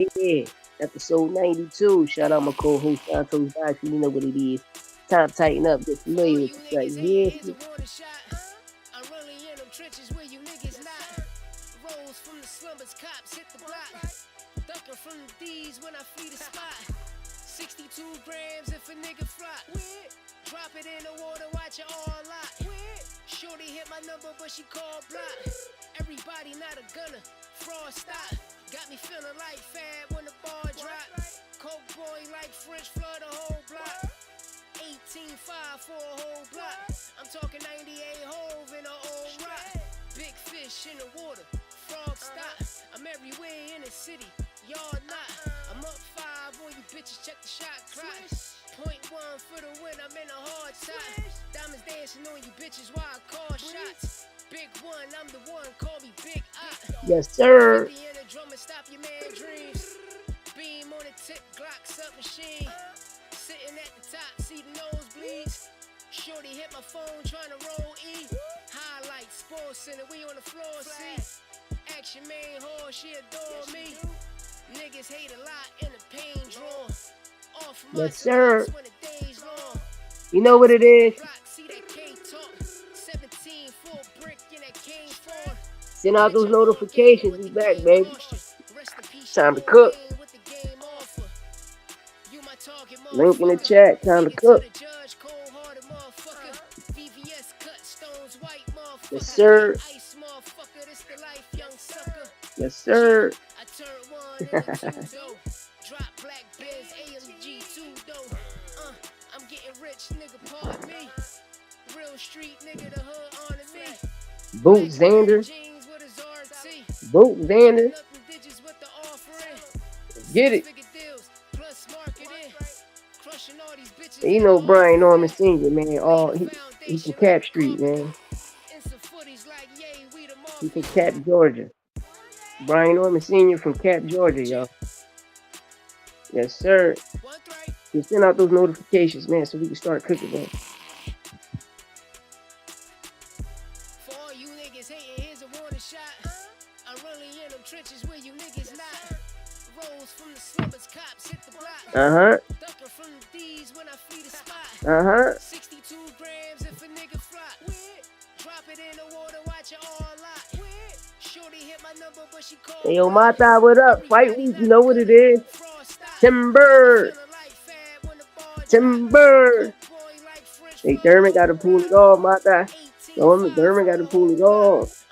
Yeah, episode 92. Shout out my co-host Santos Boxing. You know what it is. Time to tighten up. Get For all familiar with you the track. niggas hating, here's a Yeah. warning shot. I'm really in them trenches where you niggas not. Rolls from the slumbers, cops hit the block. Ducking from the D's when I flee the spot. 62 grams if a nigga flop. Drop it in the water, watch it all lot. Shorty hit my number, but she called block. Everybody not a gunner, fraud stop. Got me feeling like Fab when the ball drop. Coke boy like French flood the whole block. 18.5 for a whole block. I'm talking 98 hove in a old rock. Big fish in the water, frog stop. I'm everywhere in the city, y'all not. I'm up 5 on you bitches, check the shot clock. Point 1 for the win, I'm in a hard time. Diamonds dancing on you bitches while I call shots. Big one, I'm the one, call me Big Op. Yes, sir. 50 in a drum and stop your man dreams. Beam on the tip, Glock submachine. Sitting at the top, see the nosebleeds. Shorty hit my phone, trying to roll E. Highlights, Sports Center, we on the floor, see. Action main whore, she adore me. Niggas hate a lot in the pain drawn. Off my Yes, sir. when the day's long. You know what it is. Glock, see that K talk. 17 full brick in that King form. Send out those notifications. We back, baby. Time to cook. Link in the chat. Time to cook. Yes, sir. Yes, sir. I'm getting rich, nigga, pardon me. Real street nigga, the hood honored me. Boot Xander. Boot Xander. Get it. You know Brian Norman Sr., man. He from Cap Street, man. He from Cap, Georgia. Brian Norman Sr. from Cap, Georgia, y'all. Yes, sir. Just send out those notifications, man, so we can start cooking, man. For all you niggas hating, here's a warning shot. I'm really in them trenches where you niggas not. Rolls from the slumbers, cops hit the block. Ducking from the D's when I flee the spot. 62 grams if a nigga flop. Drop it in the water, watch it all lot. Shorty hit my number, but she called. Hey, yo, Mata, what up? Fight week, you know what it is. Timber. Hey, Thurman got to pull it off, Mata. Thurman got to pull it off.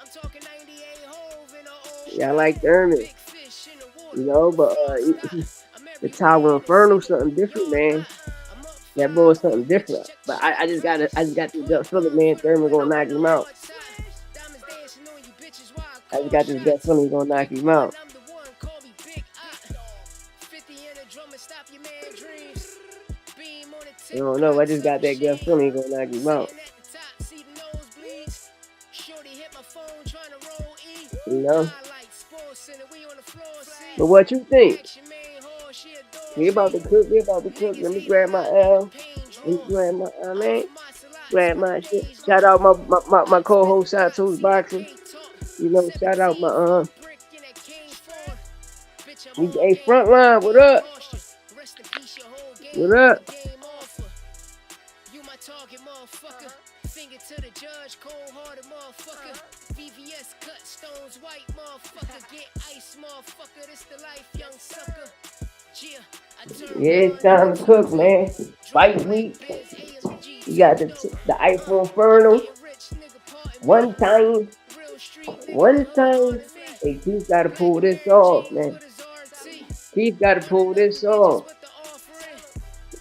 Yeah, I like Thurman. You know, but the Tower Inferno something different, man. That boy is something different. But I just got this gut feeling, man. Thurman gonna knock him out. I just got this gut feeling he's gonna knock him out. I don't know. I just got that gut feeling he's gonna knock him out. You know. But what you think? We about to cook. Let me grab my L. Grab my shit. Shout out my co-host Santos Boxing. You know, shout out my hey, Frontline, what up? What up? You my target, motherfucker. Finger to the judge, cold-hearted motherfucker. VVS cut stones, white motherfucker. Get ice, motherfucker. This the life, young sucker. Yeah, it's time to cook, man. Fight week. You got the iPhone Inferno. One time. Hey, Keith got to pull this off, man. Keith got to pull this off.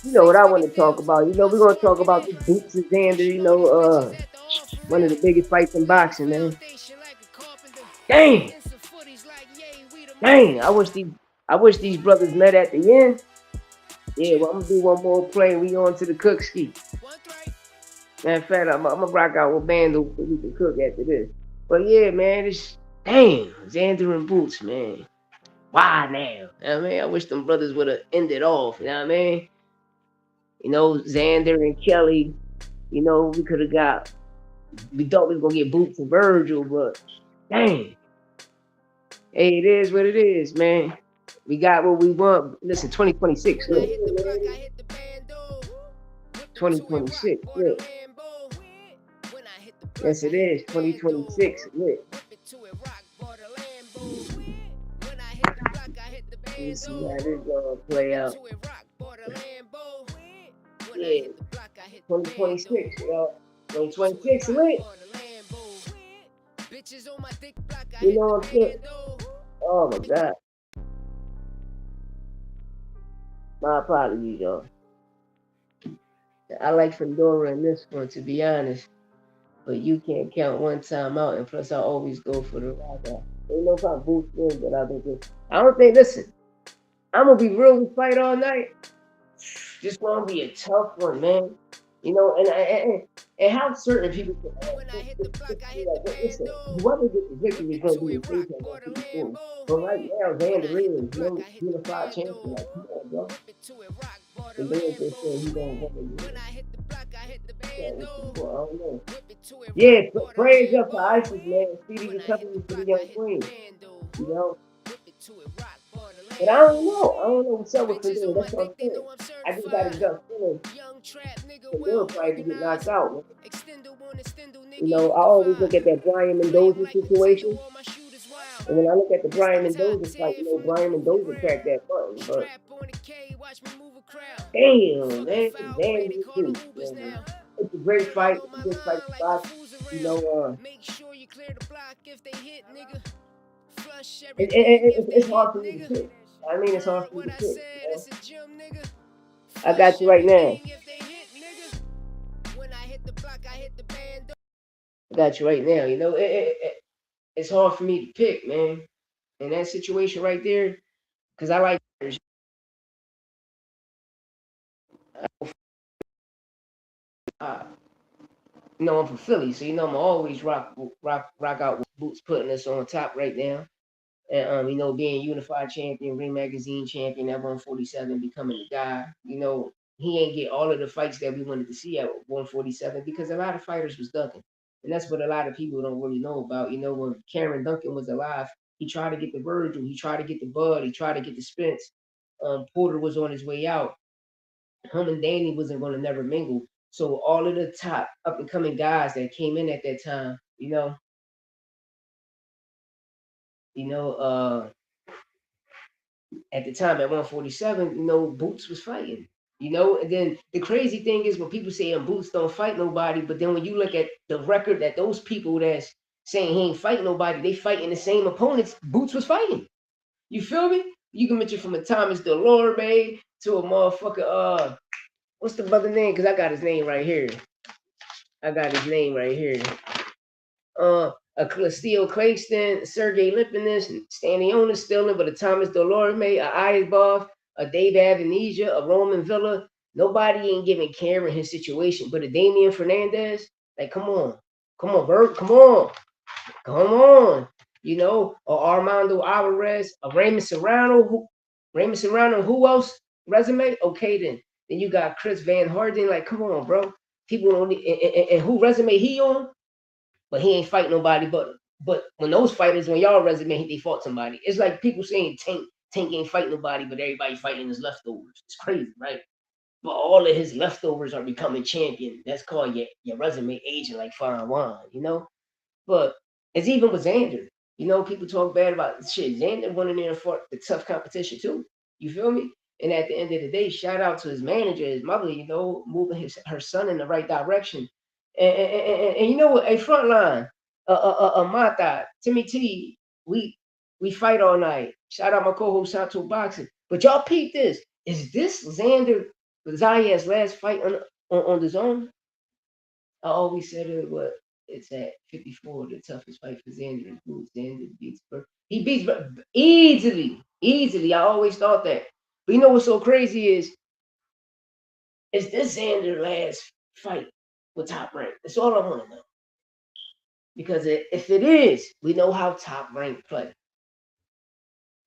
You know what I want to talk about. You know, we're going to talk about the Boots and Xander, you know, one of the biggest fights in boxing, man. Dang, I wish these brothers met at the end. Yeah, well, I'm going to do one more play and we on to the cook ski. Matter of fact, I'm going to rock out with Bando so we can cook after this. But yeah, man, Xander and Boots, man. Why now? You know what I mean? I wish them brothers would have ended off, you know what I mean? You know, Xander and Kelly, you know, we thought we was going to get Boots and Virgil, but dang. Hey, it is what it is, man. We got what we want. Listen, 2026, When I look. hit the block, I hit the bando. Whip into it, rock, 2026, bought a look. Lambo. When I hit the block, Yes, I it hit the is. bando. 2026, look. Whip it to it, rock, bought a Lambo. When I hit the block, I hit the Let me see bando. how this gonna Whip play it out. to it, rock, bought a Lambo. When I Yeah, hit the block, I hit the bando. 2026, y'all. Whip it to it, 2026, rock, lit. bought a Lambo. Bitches on my dick block, I You hit know the what I'm saying? bando. Oh my God. My apologies, y'all. I like Fedora in this one, to be honest. But you can't count one time out, and plus I always go for the rock out. Ain't no problem boost in, but I don't think. Listen, I'm gonna be real with fight all night. This gonna be a tough one, man. You know, and how certain people can When I hit the block, I hit the like, listen, bando. whoever gets the Whip victory is it gonna to be it, the rock, face of bought a that people cool. Lambo. But right now, When Xander I hit the is block, no I hit the unified champion. bando. Like, come on, bro. Whip it to it, rock, bought a And then they say he Lambo. gonna win. When I hit the block, I hit the Yeah, what you bando. want? I don't know. Whip it to it, rock, Yeah, bought a praise up to Lambo. ISIS, man. Speedy When I hit the recovery for the block, I young hit the queen. bando. You know. Whip it to it, rock, bought a But I don't Lambo. know. I don't know what's up with Bitches Fedora. on my That's what dick, I'm they saying. know I'm I just got a certified. gut feeling Young trap nigga, Fedora well probably could get knocked organized. out. Man. Extendo on extendo, You nigga, know, you I always defy. look at that Brian Play 'em Mendoza like Nintendo, situation. all my shooters wild. And when I look at the It's the Brian top Mendoza fight, tier you know, from the Brian Mendoza program. cracked that button. But Strap on the K, watch me move a crowd. damn, Fucking man, foul play, damn, they you call them too. Ubers Man. now. It's a great Birdie fight. on It's my a good fight line to like the watch. fools You around. know, Make sure you clear the block if they hit, nigga. Flush it, it, everything if it, they it's hit, hard for me to nigga. pick. I mean, it's hard Heard for me what to I pick. You said, know? it's a gym, nigga. I got Flush you right now. everything if they hit, nigga. When I hit the block, I hit the bando. I got you right now. You know, it's hard for me to pick, man. In that situation right there, because I like, uh, you know, I'm from Philly, so you know I'm always rock out with Boots putting us on top right now. And you know, being unified champion, Ring Magazine champion at 147, becoming the guy. You know, he ain't get all of the fights that we wanted to see at 147 because a lot of fighters was ducking. And that's what a lot of people don't really know about. You know, when Karen Duncan was alive, he tried to get the Virgil, he tried to get the Bud, he tried to get the Spence. Porter was on his way out. Him and Danny wasn't going to never mingle. So all of the top up and coming guys that came in at that time, you know, at the time at 147, you know, Boots was fighting. You know, and then the crazy thing is when people say Boots don't fight nobody, but then when you look at the record that those people that's saying he ain't fighting nobody, they fighting the same opponents Boots was fighting. You feel me? You can mention from a Thomas Delorme to a motherfucker, what's the brother name? Because I got his name right here. I got his name right here. A Steel Clayston, Sergey Lipinis, Stanionis still in, but a Thomas Delorme, a Eisbach, a Dave Avenesia, a Roman Villa. Nobody ain't giving care in his situation, but a Damian Fernandez. Like, come on, Bert, come on. You know, or Armando Alvarez, a Raymond Serrano. Who else? Resume? Okay, then you got Chris Van Harden. Like, come on, bro. People don't. And who resume he on? But he ain't fight nobody. But when those fighters, when y'all resume, they fought somebody. It's like people saying Tank ain't fight nobody, but everybody fighting his leftovers. It's crazy, right? But all of his leftovers are becoming champion. That's called your resume aging like fine wine, you know. But it's even with Xander. You know, people talk bad about shit. Xander went in there and fought the tough competition too. You feel me? And at the end of the day, shout out to his manager, his mother, you know, moving her son in the right direction. And you know what? A front line, Mata, Timmy T, we fight all night. Shout out my co-host Santo Boxing. But y'all peep this. Is this Xander Zayas last fight on the zone? I always said it. What it's at 54, the toughest fight for Xander is Boots. Xander beats He beats easily, easily. I always thought that. But you know what's so crazy is this Xander last fight with Top Rank? That's all I want to know. Because if it is, we know how Top Rank play.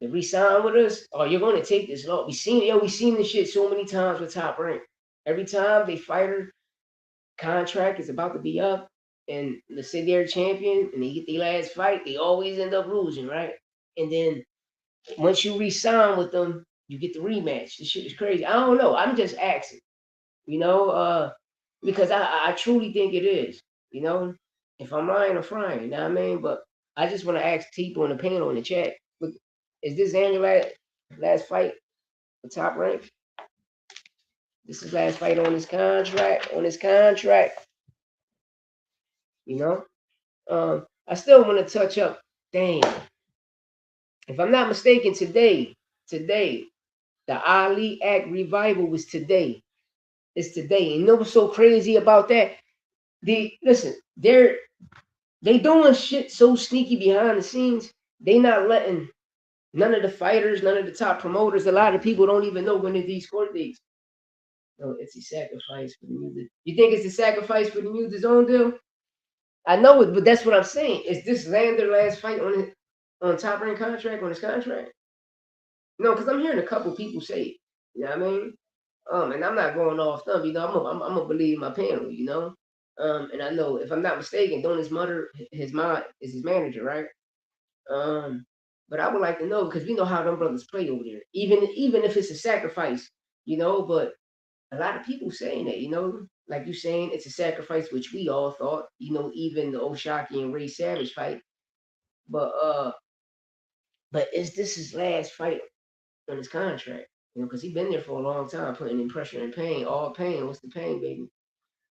If we sign with us, oh, you're going to take this long. We seen this shit so many times with Top Rank. Every time they fighter contract is about to be up, and let's say they're a champion and they get their last fight, they always end up losing, right? And then Once you re-sign with them, you get the rematch. This shit is crazy. I don't know. I'm just asking, you know, because I truly think it is. You know, if I'm lying, I'm frying. You know what I mean? But I just want to ask people in the panel in the chat. Look, is this Xander last fight for top rank? This is last fight on his contract. On his contract, you know. I still want to touch up. Dang, if I'm not mistaken, today, the Ali Act revival was today. It's today. And you know what's so crazy about that? Listen, they doing shit so sneaky behind the scenes. They not letting none of the fighters, none of the top promoters. A lot of people don't even know when these court dates. No, it's a sacrifice for the music. You think it's a sacrifice for the music's own deal? I know it, but that's what I'm saying. Is this Xander last fight on top rank contract on his contract? No, because I'm hearing a couple people say it. You know what I mean? And I'm not going off them. You know, I'm gonna believe my panel. You know, and I know if I'm not mistaken, don't his mom is his manager, right? Um, but I would like to know because we know how them brothers play over there. Even if it's a sacrifice, you know. But a lot of people saying that, you know, like you saying it's a sacrifice, which we all thought, you know, even the Oshaki and Ray Savage fight. But is this his last fight on his contract? You know, because he's been there for a long time, putting in pressure and pain, all pain. What's the pain, baby?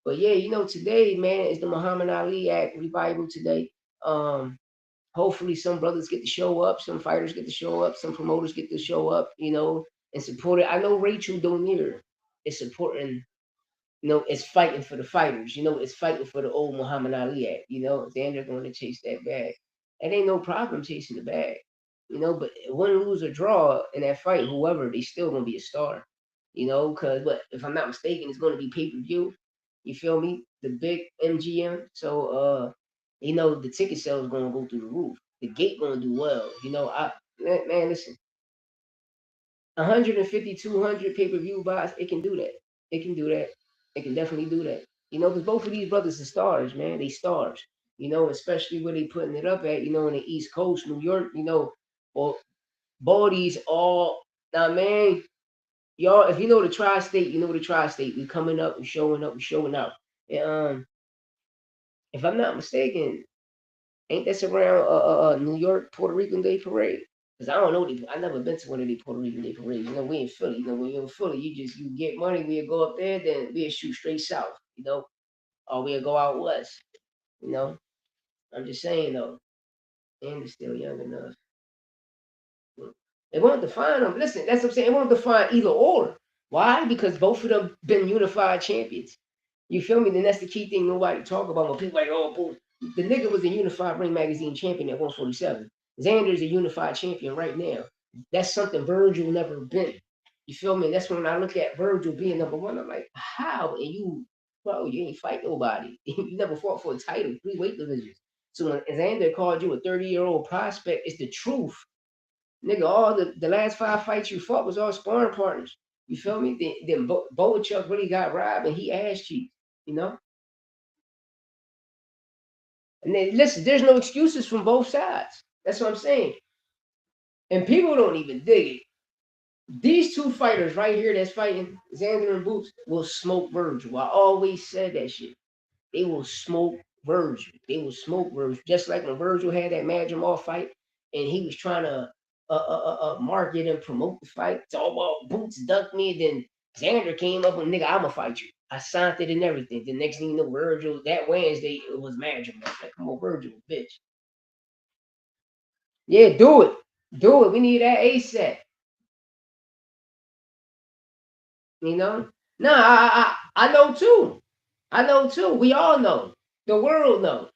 But yeah, you know, today, man, is the Muhammad Ali Act revival today. Um, Hopefully some brothers get to show up, some fighters get to show up, some promoters get to show up, you know, and support it. I know Rachel Donier is supporting, you know, it's fighting for the fighters, you know, it's fighting for the old Muhammad Ali Act, you know, Xander going to chase that bag. It ain't no problem chasing the bag, you know, but win, lose, or draw in that fight, whoever, they still gonna be a star, you know, because but if I'm not mistaken, it's gonna be pay-per-view. You feel me? The big MGM. So you know, the ticket sales gonna go through the roof. The gate gonna do well. You know, man, listen, 150, 200 pay-per-view buys, it can do that. It can do that. It can definitely do that. You know, because both of these brothers are stars, man. They stars. You know, especially where they putting it up at, you know, in the East Coast, New York, you know, or Baldy's all now, man. Y'all, if you know the tri-state, you know the tri-state. We coming up, we showing up, we showing out. And, if I'm not mistaken, ain't this around New York Puerto Rican Day Parade? Because I don't know, I never been to one of the Puerto Rican Day parades. You know, we in Philly. You know, when you're in Philly, you get money, we'll go up there, then we'll shoot straight south. You know, or we'll go out west. You know, I'm just saying though, and they're still young enough. They won't define them. Listen, that's what I'm saying. It won't define either or. Why? Because both of them been unified champions. You feel me? Then that's the key thing nobody talk about when people like, oh, boom. The nigga was a unified ring magazine champion at 147. Xander's a unified champion right now. That's something Virgil never been. You feel me? That's when I look at Virgil being number one. I'm like, how? And you, bro, you ain't fight nobody. You never fought for a title, three weight divisions. So when Xander called you a 30-year-old prospect, it's the truth. Nigga, all the last five fights you fought was all sparring partners. You feel me? Then Boachuk really got robbed and he ass cheeks, you know? And then listen, there's no excuses from both sides. That's what I'm saying. And people don't even dig it. These two fighters right here that's fighting, Xander and Boots, will smoke Virgil. I always said that shit. They will smoke Virgil. They will smoke Virgil. Just like when Virgil had that Madrimal fight and he was trying to market and promote the fight. It's all about Boots ducked me. Then Xander came up and nigga, I'ma fight you. I signed it and everything. The next thing you know, Virgil, that Wednesday, it was Madrimal. Like, come on, Virgil, bitch. Yeah, do it. Do it. We need that ASAP. You know? No, I know too. I know too. We all know. The world know.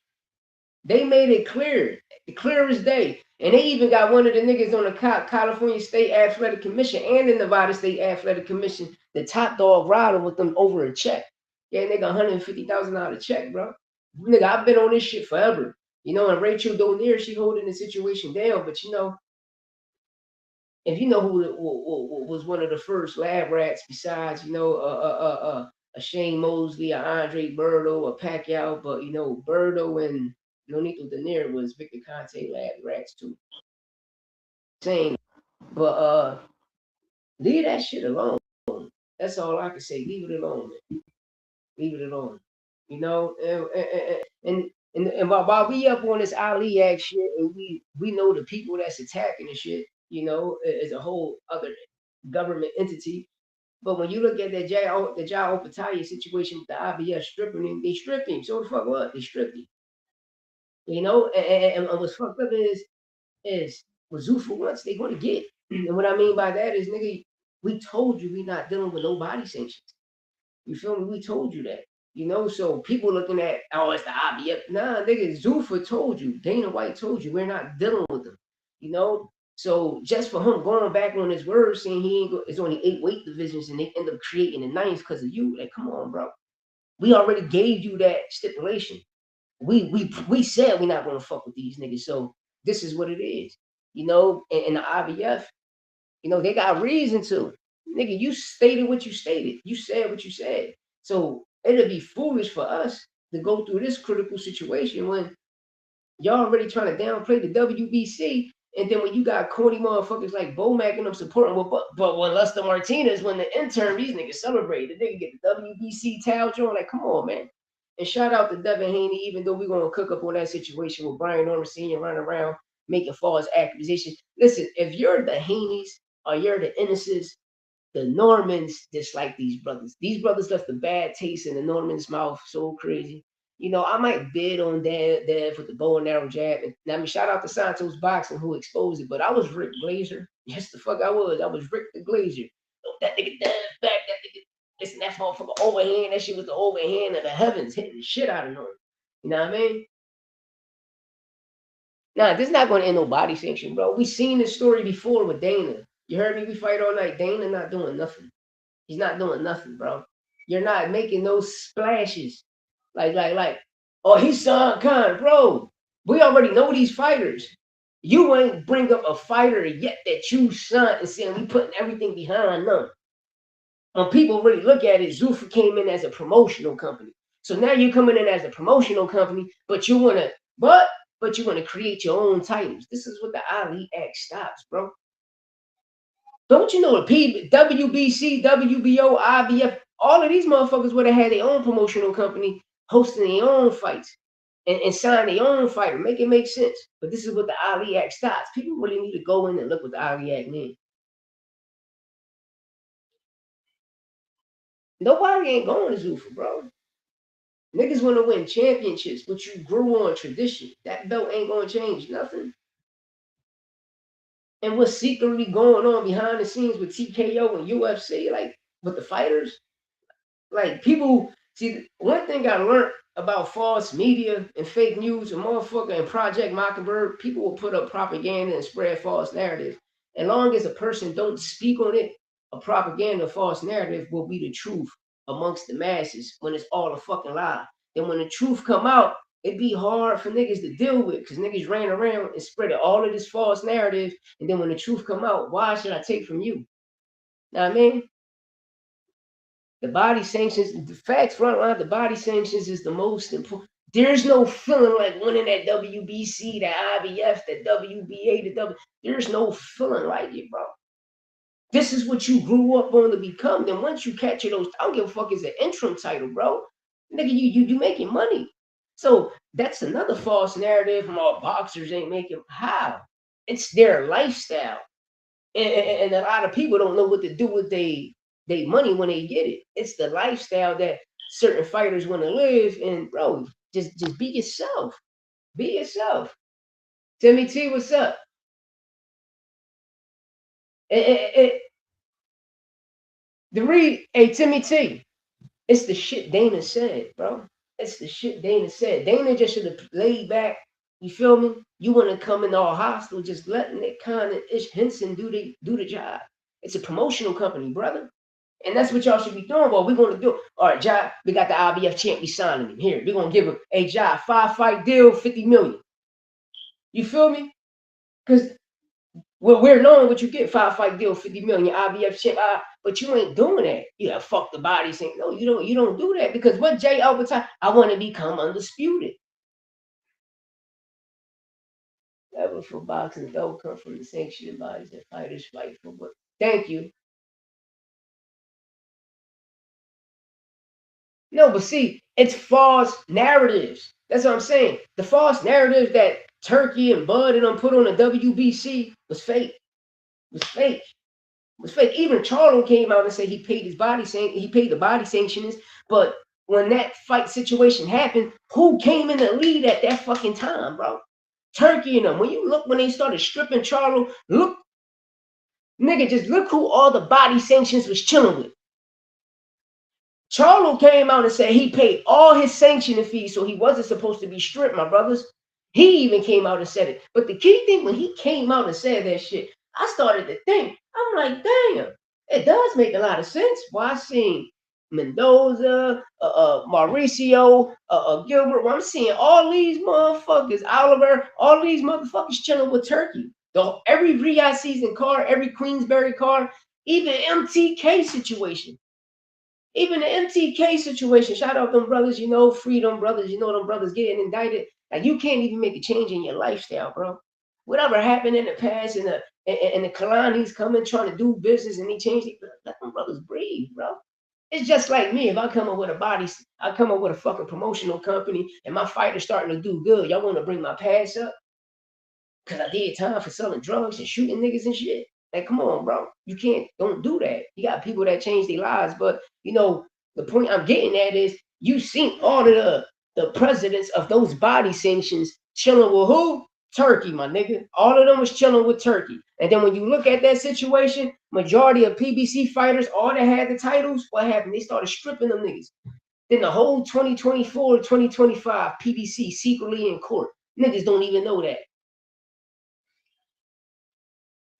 They made it clear, clear as day. And they even got one of the niggas on the California State Athletic Commission and the Nevada State Athletic Commission, the top dog rider with them over a check. Yeah, nigga, $150,000 check, bro. Nigga, I've been on this shit forever. You know, and Rachel Donier, she holding the situation down. But you know, if you know who was one of the first lab rats besides, you know, a Shane Mosley, a Andre Berto, a Pacquiao, but you know, Berto and Nonito Donaire was Victor Conte lab rats too. Same. But leave that shit alone. That's all I can say. Leave it alone, man. Leave it alone. You know, and while we up on this Ali Act shit, and we know the people that's attacking the shit, you know, is a whole other government entity. But when you look at the Jao Opataya situation with the IBS stripping him, they stripped him. So the fuck what? They stripped him. You know, and what's fucked up is what Zufa wants, they gonna get. And what I mean by that is, nigga, we told you we not dealing with no body sanctions. You feel me? We told you that. You know, so people looking at, oh, it's the IBF. Nah, nigga, Zufa told you. Dana White told you we're not dealing with them. You know, so just for him going back on his word saying he ain't it's only 8 weight divisions and they end up creating the ninth because of you. Like, come on, bro. We already gave you that stipulation. We said we're not gonna fuck with these niggas. So this is what it is. You know, and the IBF, you know, they got reason to. Nigga, you stated what you stated. You said what you said. So it'd be foolish for us to go through this critical situation when y'all already trying to downplay the WBC. And then when you got corny motherfuckers like Bomac and them supporting, but when Lester Martinez, when the intern, these niggas celebrate, the nigga get the WBC towel drawn. Like, come on, man. And shout out to Devin Haney, even though we're going to cook up on that situation with Brian Norman Sr. running around making false accusations. Listen, if you're the Haneys or you're the Ennises, the Normans dislike these brothers. These brothers left a bad taste in the Normans' mouth. So crazy. You know, I might bid on Dev with the bow and arrow jab. And I mean, shout out to Santos Boxing who exposed it. But I was Rick Glazer. Yes, the fuck I was. I was Rick the Glazer. Oh, that nigga Dev back. That nigga. Listen, that motherfucker overhand. That shit was the overhand of the heavens hitting the shit out of Norman. You know what I mean? Nah, this is not going to end no body sanction, bro. We seen this story before with Dana. You heard me? We fight all night. Dana not doing nothing. He's not doing nothing, bro. You're not making those splashes. Oh, he's Son Khan, bro. We already know these fighters. You ain't bring up a fighter yet that you son and saying we putting everything behind them. When people really look at it, Zuffa came in as a promotional company. So now you're coming in as a promotional company, but you wanna create your own titles. This is what the Ali Act stops, bro. Don't you know the WBC, WBO, IBF, all of these motherfuckers would have had their own promotional company hosting their own fights and sign their own fighter. Make it make sense. But this is what the Ali Act stops. People really need to go in and look what the Ali Act means. Nobody ain't going to Zuffa, bro. Niggas want to win championships, but you grew on tradition. That belt ain't going to change nothing. And what's secretly going on behind the scenes with TKO and UFC, like with the fighters, like people see. One thing I learned about false media and fake news, and motherfucker and Project Mockingbird, people will put up propaganda and spread false narratives. As long as a person don't speak on it, a propaganda false narrative will be the truth amongst the masses when it's all a fucking lie. Then when the truth come out, it'd be hard for niggas to deal with because niggas ran around and spread all of this false narrative. And then when the truth come out, why should I take from you? Know what I mean? The body sanctions, the facts front line, the body sanctions is the most important. There's no feeling like winning that WBC, that IBF, that WBA, the W. There's no feeling like it, bro. This is what you grew up on to become. Then once you catch those, I don't give a fuck, it's an interim title, bro. Nigga, you making money. So that's another false narrative from all boxers ain't making. How? It's their lifestyle. And a lot of people don't know what to do with they money when they get it. It's the lifestyle that certain fighters want to live. And bro, just be yourself. Be yourself. Timmy T, what's up? Hey, Timmy T, it's the shit Dana said, bro. It's the shit Dana said. Dana just should have laid back. You feel me? You want to come in all hostile, just letting it kind of Ish Henson do the job. It's a promotional company, brother. And that's what y'all should be doing. Well, we're going to do. All right, Ja, we got the IBF champ. We signing him. Here, we're going to give him, hey, Ja, 5-fight deal, $50 million. You feel me? Because we're knowing what you get, 5-fight deal, $50 million, IBF champ. But you ain't doing that. You got fuck the body saying, no, you don't do that. Because what Jay Albert, I want to become undisputed. That was for boxing. That will come from the sanctioning bodies that fighters fight for. But thank you. No, but see, it's false narratives. That's what I'm saying. The false narrative that Turkey and Bud and them put on the WBC was fake. Was fake. Was fake. Even Charlo came out and said he paid he paid the body sanctions. But when that fight situation happened, who came in the lead at that fucking time, bro? Turkey and them. When you look when they started stripping Charlo, look, nigga, just look who all the body sanctions was chilling with. Charlo came out and said he paid all his sanctioning fees, so he wasn't supposed to be stripped, my brothers. He even came out and said it. But the key thing, when he came out and said that shit, I started to think, I'm like, damn, it does make a lot of sense. Why I seen Mendoza, Mauricio, Gilbert, I'm seeing all these motherfuckers, Oliver, all these motherfuckers chilling with Turkey. Every Riyadh season car, every Queensberry car, even MTK situation. Even the MTK situation, shout out them brothers, you know, freedom brothers, you know, them brothers getting indicted. Like, you can't even make a change in your lifestyle, bro. Whatever happened in the past and the Kalani's coming trying to do business and they change it, let them brothers breathe, bro. It's just like me. If I come up with I come up with a fucking promotional company and my fighter's starting to do good, y'all want to bring my past up? Because I did time for selling drugs and shooting niggas and shit. Like, come on, bro. You don't do that. You got people that change their lives. But, you know, the point I'm getting at is you seen all of the presidents of those body sanctions chilling with who? Turkey, my nigga. All of them was chilling with Turkey. And then when you look at that situation, majority of PBC fighters, all that had the titles, what happened? They started stripping them niggas. Then the whole 2024, 2025 PBC secretly in court. Niggas don't even know that.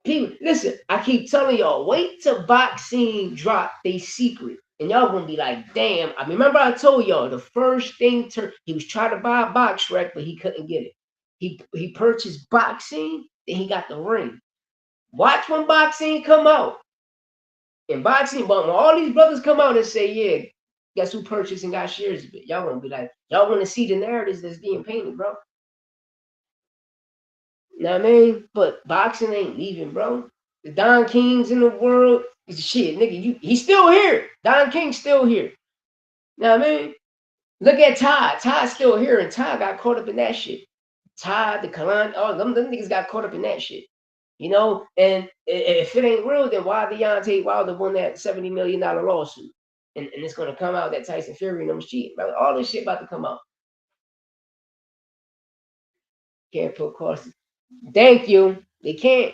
People, listen, I keep telling y'all, wait till boxing drop they secret. And y'all gonna be like, damn. I remember I told y'all the first thing he was trying to buy a box rack, but he couldn't get it. He purchased boxing, then he got the ring. Watch when boxing come out. And boxing, but when all these brothers come out and say, yeah, guess who purchased and got shares of it? Y'all gonna be like, y'all wanna see the narratives that's being painted, bro. You know what I mean? But boxing ain't leaving, bro. The Don Kings in the world, shit, nigga, he's still here. Don King's still here. You know what I mean? Look at Todd. Todd's still here, and Todd got caught up in that shit. Todd, the Kalan, all them niggas got caught up in that shit. You know, and if it ain't real, then why Deontay Wilder won that $70 million lawsuit? And it's gonna come out that Tyson Fury and them cheating, bro. All this shit about to come out. Can't put Carson. Thank you. They can't.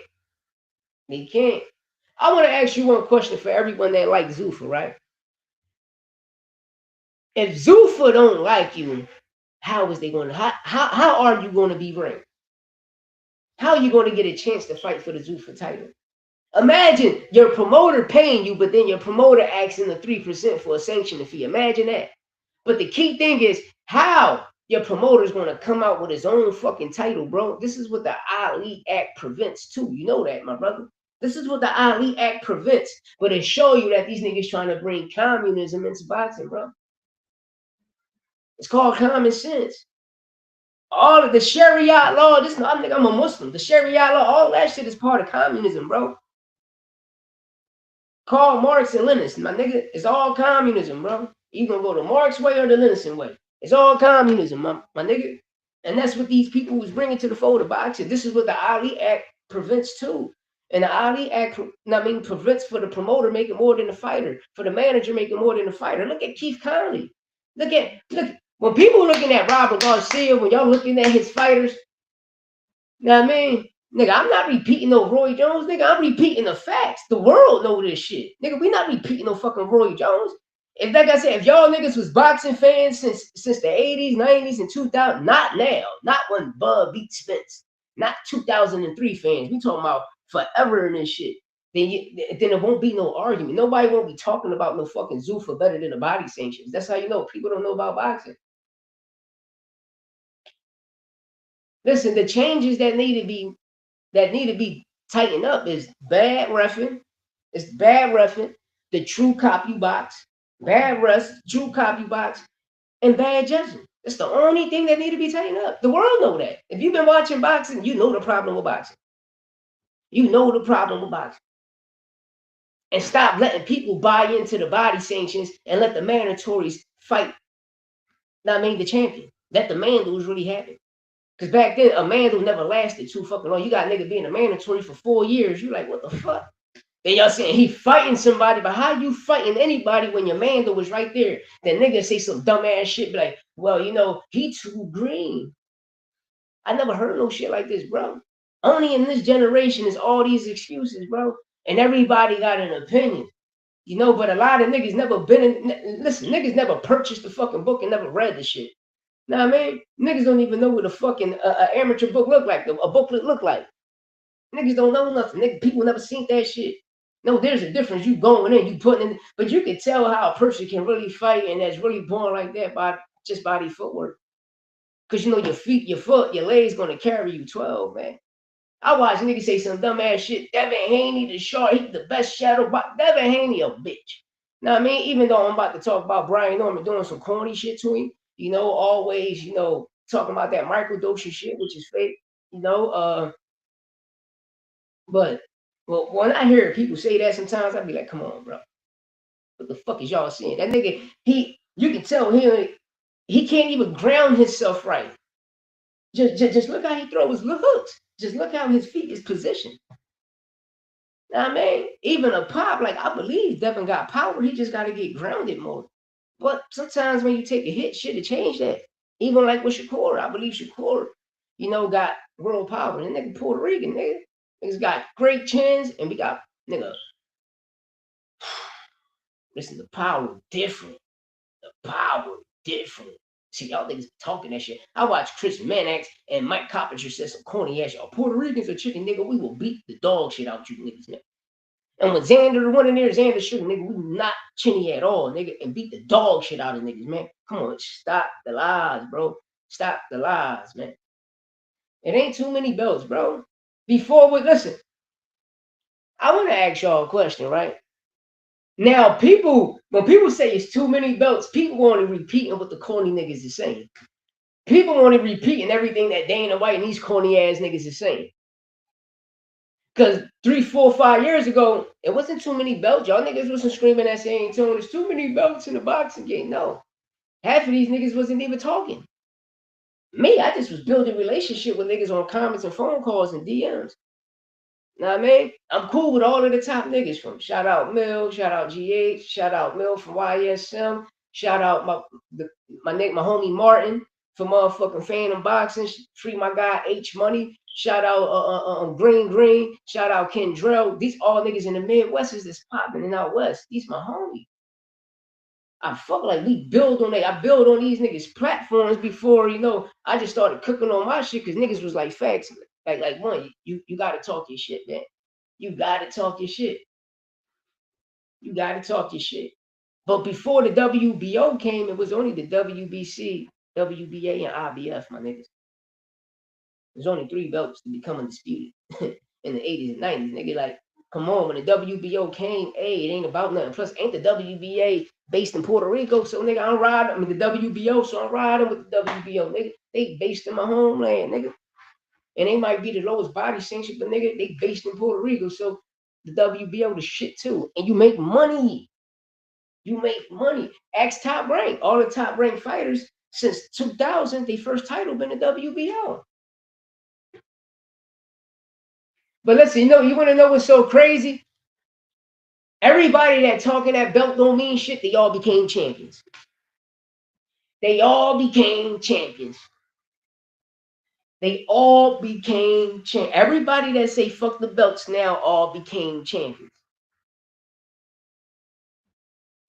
They can't. I want to ask you one question for everyone that likes Zuffa, right? If Zuffa don't like you, how is they going to? How are you going to be ranked? How are you going to get a chance to fight for the Zuffa title? Imagine your promoter paying you, but then your promoter asking the 3% for a sanction fee. Imagine that. But the key thing is how your promoter is going to come out with his own fucking title, bro. This is what the Ali Act prevents too. You know that, my brother. This is what the Ali Act prevents. But it show you that these niggas trying to bring communism into boxing, bro. It's called common sense. All of the Sharia law, I'm a Muslim. The Sharia law, all that shit is part of communism, bro. Karl Marx and Lenin, my nigga, it's all communism, bro. You gonna go the Marx way or the Lenin way. It's all communism, my nigga. And that's what these people was bringing to the fold of boxing. This is what the Ali Act prevents too. And the Ali Act, prevents for the promoter making more than the fighter, for the manager making more than the fighter. Look at Keith Connolly. Look, when people looking at Robert Garcia, when y'all looking at his fighters, you know what I mean? Nigga, I'm not repeating no Roy Jones, nigga. I'm repeating the facts. The world know this shit. Nigga, we not repeating no fucking Roy Jones. If, like I said, if y'all niggas was boxing fans since the 80s, 90s, and 2000, not now. Not when Bud beat Spence. Not 2003 fans. We talking about forever in this shit. Then it won't be no argument. Nobody won't be talking about no fucking Zuffa better than the body sanctions. That's how you know people don't know about boxing. Listen, the changes that need to be tightened up is bad reffing. It's bad reffing, the true copy box, bad refs, true copy box, and bad judging. It's the only thing that need to be tightened up. The world know that. If you've been watching boxing, you know the problem with boxing. You know the problem with boxing. And stop letting people buy into the body sanctions and let the mandatories fight. Not the champion. Let the mandals really happen. Because back then, a mandal never lasted too fucking long. You got a nigga being a mandatory for 4 years. You like, what the fuck? Then y'all saying he fighting somebody, but how you fighting anybody when your mandal was right there? Then nigga say some dumbass shit, be like, well, he too green. I never heard no shit like this, bro. Only in this generation is all these excuses, bro. And everybody got an opinion. But a lot of niggas never niggas never purchased the fucking book and never read the shit. Nah, man, niggas don't even know what a fucking amateur book look like, a booklet look like. Niggas don't know nothing. People never seen that shit. No, there's a difference. You going in, you putting in, but you can tell how a person can really fight and that's really born like that by their footwork. Because your feet, your foot, your legs gonna carry you 12, man. I watch niggas say some dumb ass shit. Devin Haney, the shark, he the best shadow box. Devin Haney a bitch. Now I mean, even though I'm about to talk about Brian Norman doing some corny shit to him, always, talking about that microdosing shit, which is fake, but when I hear people say that sometimes, I be like, come on, bro. What the fuck is y'all saying? That nigga, you can tell he can't even ground himself right. Just look how he throws his hooks. Just look how his feet is positioned. I mean, even a pop, like I believe Devin got power. He just got to get grounded more. But sometimes when you take a hit, shit to change that. Even like with Shakur, I believe Shakur, got world power. And nigga Puerto Rican, nigga. Niggas got great chins, and we got, nigga. Listen, the power different. The power different. See, y'all niggas talking that shit. I watched Chris Mannix and Mike Coppinger said some corny ass. Y'all Puerto Ricans are chicken, nigga. We will beat the dog shit out you niggas, man. And when Xander went in there, Xander should, nigga, we not chinny at all, nigga, and beat the dog shit out of niggas, man. Come on, stop the lies, bro. Stop the lies, man. It ain't too many belts, bro. Listen, I want to ask y'all a question, right? Now, when people say it's too many belts, people want to repeat what the corny niggas is saying. People want to repeating everything that Dana White and these corny ass niggas is saying. Because 3, 4, 5 years ago, it wasn't too many belts. Y'all niggas wasn't screaming that saying, there's too many belts in the boxing game. No. Half of these niggas wasn't even talking. Me, I just was building relationship with niggas on comments and phone calls and DMs. Know what I mean? I'm cool with all of the top niggas from shout out Mill, shout out GH, shout out Mill from YSM, shout out my homie Martin from motherfucking Phantom Boxing, free my guy H Money, shout out Green, shout out Ken Drell. These all niggas in the Midwest is this popping and out west. These my homie. I fuck like we build on that. I build on these niggas platforms before, I just started cooking on my shit because niggas was like facts. Like one, you gotta talk your shit, man. You gotta talk your shit. You gotta talk your shit. But before the WBO came, it was only the WBC, WBA, and IBF, my niggas. There's only 3 belts to become undisputed in the 80s and 90s. Nigga, like, come on, when the WBO came, it ain't about nothing. Plus, ain't the WBA based in Puerto Rico? So, nigga, I'm riding. The WBO, so I'm riding with the WBO, nigga. They based in my homeland, nigga. And they might be the lowest body sanction, but nigga, they based in Puerto Rico. So the WBO the shit too. And you make money. You make money. Ask Top Rank. All the top ranked fighters since 2000, their first title been the WBO. But listen, you want to know what's so crazy? Everybody that talking that belt don't mean shit, they all became champions. They all became champions. They all became champions. Everybody that say fuck the belts now all became champions.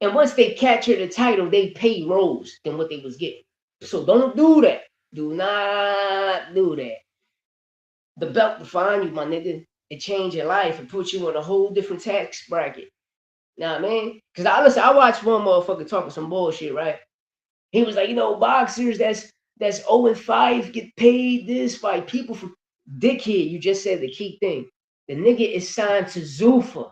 And once they capture the title, they pay Rose than what they was getting. So don't do that. Do not do that. The belt define you, my nigga. It change your life and put you in a whole different tax bracket. Nah, man. Because I watched one motherfucker talking some bullshit, right? He was like, boxers that's 0-5 get paid this by people for dickhead. You just said the key thing. The nigga is signed to Zuffa.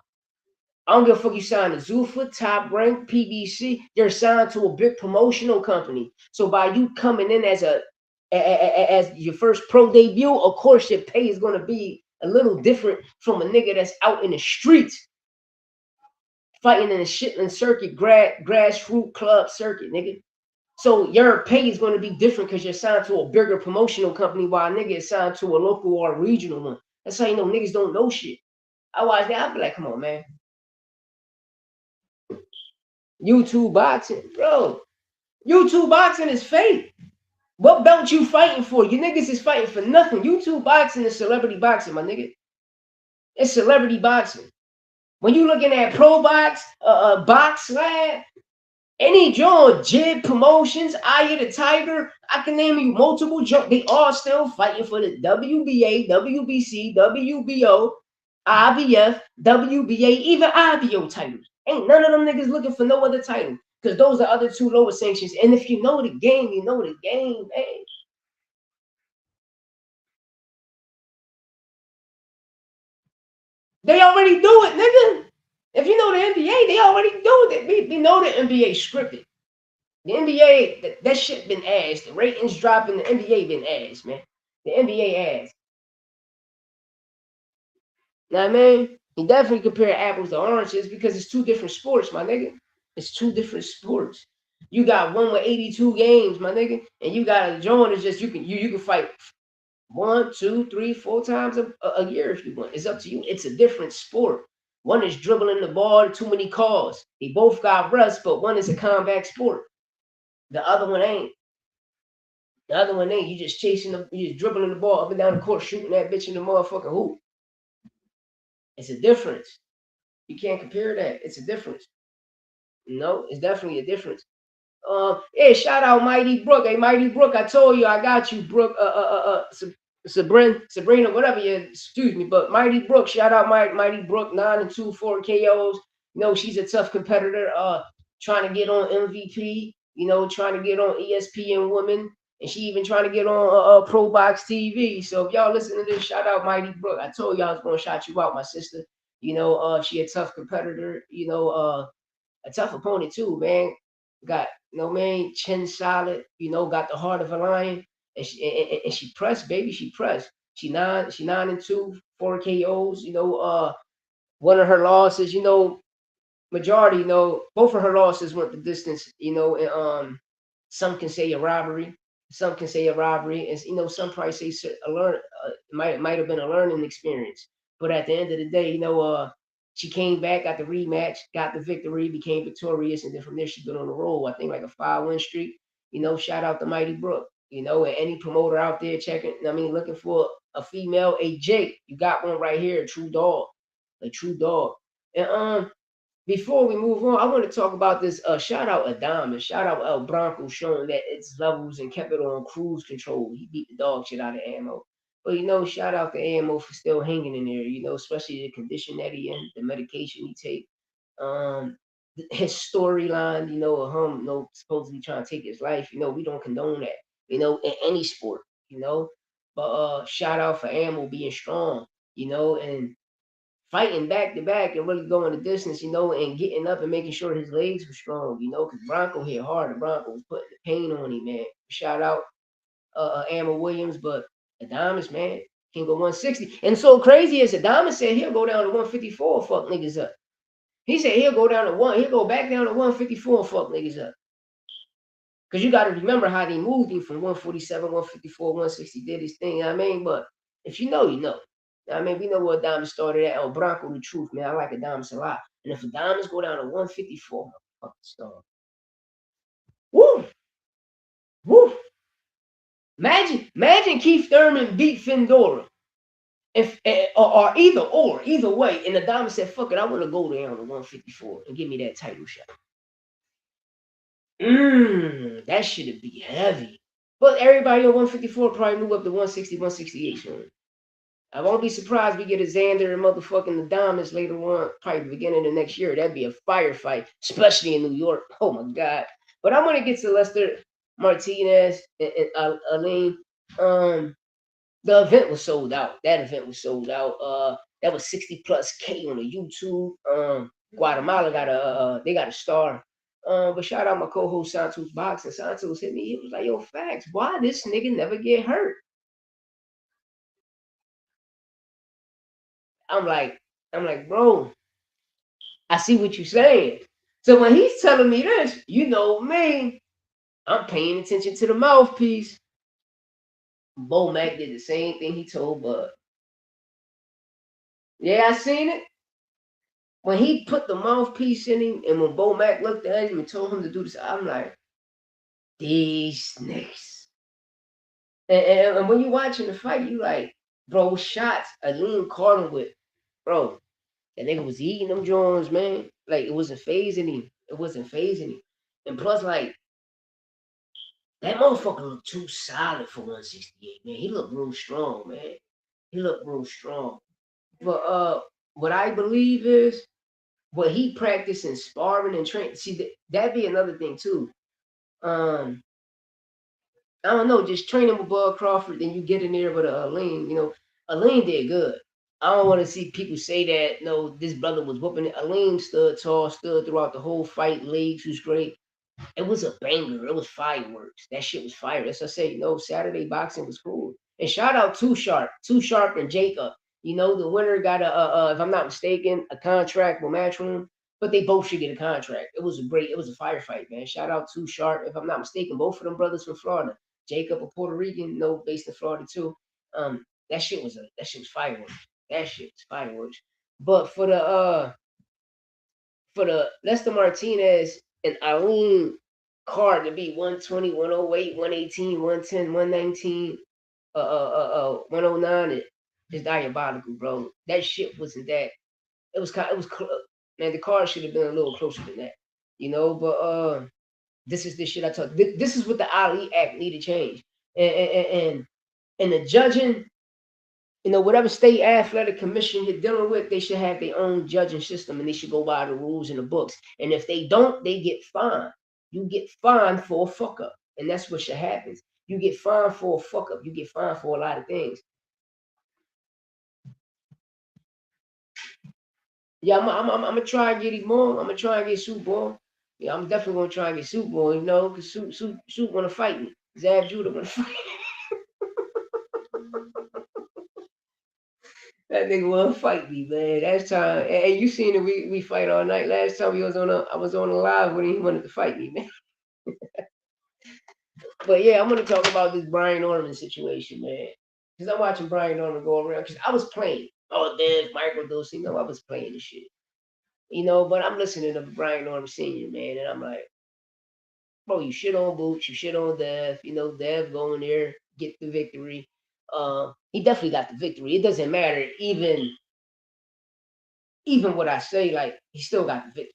I don't give a fuck you signed to Zuffa, Top Rank, PBC. You're signed to a big promotional company. So by you coming in as as your first pro debut, of course your pay is gonna be a little different from a nigga that's out in the streets fighting in the shitland circuit, grassroots club circuit, nigga. So your pay is going to be different because you're signed to a bigger promotional company while a nigga is signed to a local or a regional one. That's how you know niggas don't know shit. I watch that, I be like, come on, man. YouTube boxing, bro. YouTube boxing is fake. What belt you fighting for? You niggas is fighting for nothing. YouTube boxing is celebrity boxing, my nigga. It's celebrity boxing. When you looking at pro box, box lab, any joint, Jib Promotions, Eye of the Tiger, I can name you multiple joints. They all still fighting for the WBA, WBC, WBO, IBF, WBA, even IBO titles. Ain't none of them niggas looking for no other title because those are other two lower sanctions. And if you know the game, you know the game, man. They already do it, nigga. If you know the NBA, they already do it. We know the NBA scripted. The NBA, that shit been ass. The ratings dropping, the NBA been ass, man. The NBA ass. Know what I mean? You definitely compare apples to oranges because it's two different sports, my nigga. It's two different sports. You got one with 82 games, my nigga, and you got a joint is just you can fight 1, 2, 3, 4 times a year if you want. It's up to you. It's a different sport. One is dribbling the ball, too many calls. They both got rust, but one is a combat sport. The other one ain't. The other one ain't. You just you just dribbling the ball up and down the court, shooting that bitch in the motherfucking hoop. It's a difference. You can't compare that. It's a difference. No, it's definitely a difference. Hey, shout out Mighty Brook. Hey, Mighty Brook, I told you I got you, Brook. Sabrina, whatever you. Excuse me, but Mighty Brook, shout out Mighty Brook, 9-2, 4 KOs. You know she's a tough competitor. Trying to get on MVP. You know, trying to get on ESPN Women, and she even trying to get on Pro Box TV. So if y'all listen to this, shout out Mighty Brook. I told y'all I was gonna shout you out, my sister. You know, she a tough competitor. You know, a tough opponent too, man. Got man, chin solid. You know, got the heart of a lion, and she pressed, baby. She pressed. She 9-2, 4 KOs. You know, one of her losses. You know, majority. You know, both of her losses went the distance. You know, and some can say a robbery. Some can say a robbery, and you know, some probably say a learn. Might have been a learning experience. But at the end of the day, you know, she came back, got the rematch, got the victory, became victorious, and then from there she's been on the roll. I think like a 5-win streak. You know, shout out to Mighty Brook. You know, and any promoter out there checking, I mean, looking for a female, a Jake, you got one right here, a true dog, a true dog. And before we move on, I want to talk about this. Shout out Adam, shout out El Bronco showing that its levels and kept it on cruise control. He beat the dog shit out of Ammo. But you know, shout out to Ammo for still hanging in there. You know, especially the condition that he in, the medication he take, his storyline. You know, of him, you know, supposedly trying to take his life. You know, we don't condone that. You know, in any sport. You know, but shout out for Ammo being strong. You know, and fighting back to back and really going the distance, you know, and getting up and making sure his legs were strong, you know, because Bronco hit hard. The Bronco was putting the pain on him, man. Shout out Amber Williams, but Adamas, man, can go 160. And so crazy is Adamas said he'll go down to 154 and fuck niggas up. He said he'll go back down to 154 and fuck niggas up. Because you got to remember how they moved him from 147, 154, 160, did his thing, you know what I mean? But if you know, you know. I mean, we know where Adamas started at. El Bronco, the truth, man. I like Adamas a lot. And if Adamas go down to 154, I'm fucking star. Woo! Woo! Imagine Keith Thurman beat Findora. If or either way, and Adamas said, fuck it, I want to go down to 154 and give me that title shot. That should be heavy. But everybody on 154 probably move up to 160, 168 soon. I won't be surprised we get a Xander and motherfucking Adamas later on, probably the beginning of next year. That'd be a firefight, especially in New York. Oh my God. But I want to get to Lester Martinez and Aline. The event was sold out. That event was sold out. That was 60 plus K on the YouTube. Guatemala got they got a star. But shout out my co-host Santos Boxing. Santos hit me. He was like, "Yo, facts. Why this nigga never get hurt?" I'm like, bro, I see what you're saying. So when he's telling me this, you know me, I'm paying attention to the mouthpiece. Bo Mac did the same thing he told Bud. Yeah, I seen it. When he put the mouthpiece in him, and when Bo Mac looked at him and told him to do this, I'm like, these niggas. And when you watching the fight, you like, bro, shots Aleem caught him with, bro. That nigga was eating them Jones, man. Like it wasn't phasing him. It wasn't phasing him. And plus, like that motherfucker looked too solid for 168, man. He looked real strong, man. He looked real strong. But what I believe is what he practiced in sparring and training. See, that'd be another thing too. Um, I don't know, just training with Bud Crawford, then you get in there with a Aleem. You know, Aleem did good. I don't want to see people say that no, this brother was whooping it. Aleem stood tall, stood throughout the whole fight. Legs was great. It was a banger. It was fireworks. That shit was fire. As I say, Saturday boxing was cool. And shout out Too Sharp and Jacob. The winner got if I'm not mistaken, a contract with Matchroom, but they both should get a contract. It was a firefight, man. Shout out Too Sharp. If I'm not mistaken, both of them brothers from Florida. Jacob, a Puerto Rican, based in Florida too. That shit was fireworks. That shit was fireworks. But for the Lester Martinez and Eileen card to be 120, 108, 118, 110, 119, 109 is diabolical, bro. That shit wasn't that. Man, the card should have been a little closer than that, but this is the shit I talk. This is what the Ali Act need to change. And the judging, whatever state athletic commission you're dealing with, they should have their own judging system and they should go by the rules in the books. And if they don't, they get fined. You get fined for a fuck up. And that's what should happen. You get fined for a fuck up. You get fined for a lot of things. Yeah, I'm gonna try and get him more. I'm gonna try and get Super Bowl. Yeah, I'm definitely gonna try and get Super Bowl, because Soup wanna fight me. Zab Judah wanna fight. That nigga wanna fight me, man. Last time, and you seen it. We fight all night. Last time I was on a live when he wanted to fight me, man. But yeah, I'm gonna talk about this Brian Norman situation, man. Because I'm watching Brian Norman go around. Because I was playing. Oh, there's microdosing. I was playing this shit. But I'm listening to Brian Norman Senior, man, and I'm like, bro, you shit on Boots, you shit on Dev. Dev going there, get the victory. He definitely got the victory. It doesn't matter, even what I say, like he still got the victory.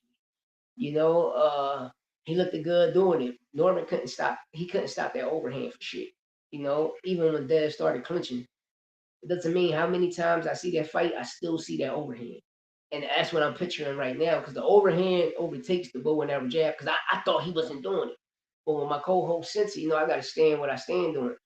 He looked good doing it. Norman couldn't stop. He couldn't stop that overhand for shit. Even when Dev started clinching, it doesn't mean how many times I see that fight, I still see that overhand. And that's what I'm picturing right now because the overhand overtakes the bow and arrow jab because I thought he wasn't doing it. But when my co-host Cincy, I got to stand what I stand doing.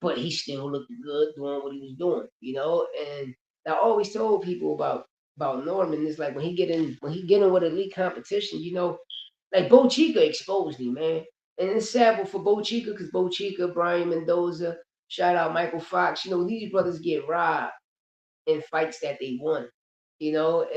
But he still looked good doing what he was doing, And I always told people about Norman is like when he get in with elite competition, like Bo Chica exposed him, man. And it's sad for Bo Chica because Bo Chica, Brian Mendoza, shout out Michael Fox, these brothers get robbed in fights that they won. And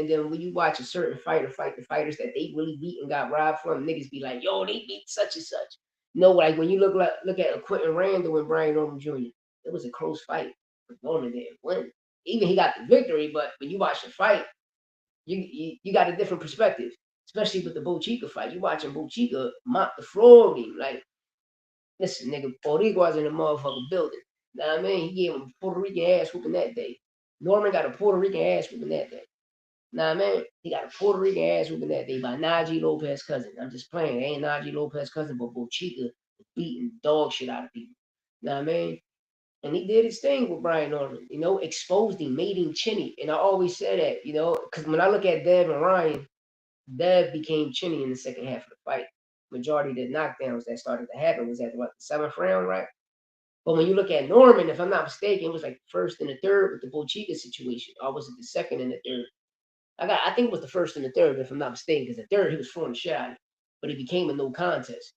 then when you watch a certain fighter fight the fighters that they really beat and got robbed from, niggas be like, yo, they beat such and such. Like when you look at Quentin Randall and Brian Norman Jr., it was a close fight. But Norman didn't win. Even he got the victory, but when you watch the fight, you got a different perspective. Especially with the Bo Chica fight. You watching Bo Chica mop the floor with him. Like, listen, nigga, Boricua in the motherfucking building. Know what I mean? He gave him a Puerto Rican ass whooping that day. Norman got a Puerto Rican ass whooping that day. Nah, man, he got a Puerto Rican ass whooping that day by Najee Lopez cousin. I'm just playing. It ain't Najee Lopez cousin, but Bochica beating dog shit out of people. Know what I mean? And he did his thing with Brian Norman, exposed him, made him chinny. And I always say that, because when I look at Dev and Ryan, Dev became chinny in the second half of the fight. Majority of the knockdowns that started to happen was at the seventh round, right? But when you look at Norman, if I'm not mistaken, it was like the first and the third with the Bochica situation. Or was it the second and the third? I think it was the first and the third, if I'm not mistaken, because the third he was throwing the shit out of it, but it became a no contest.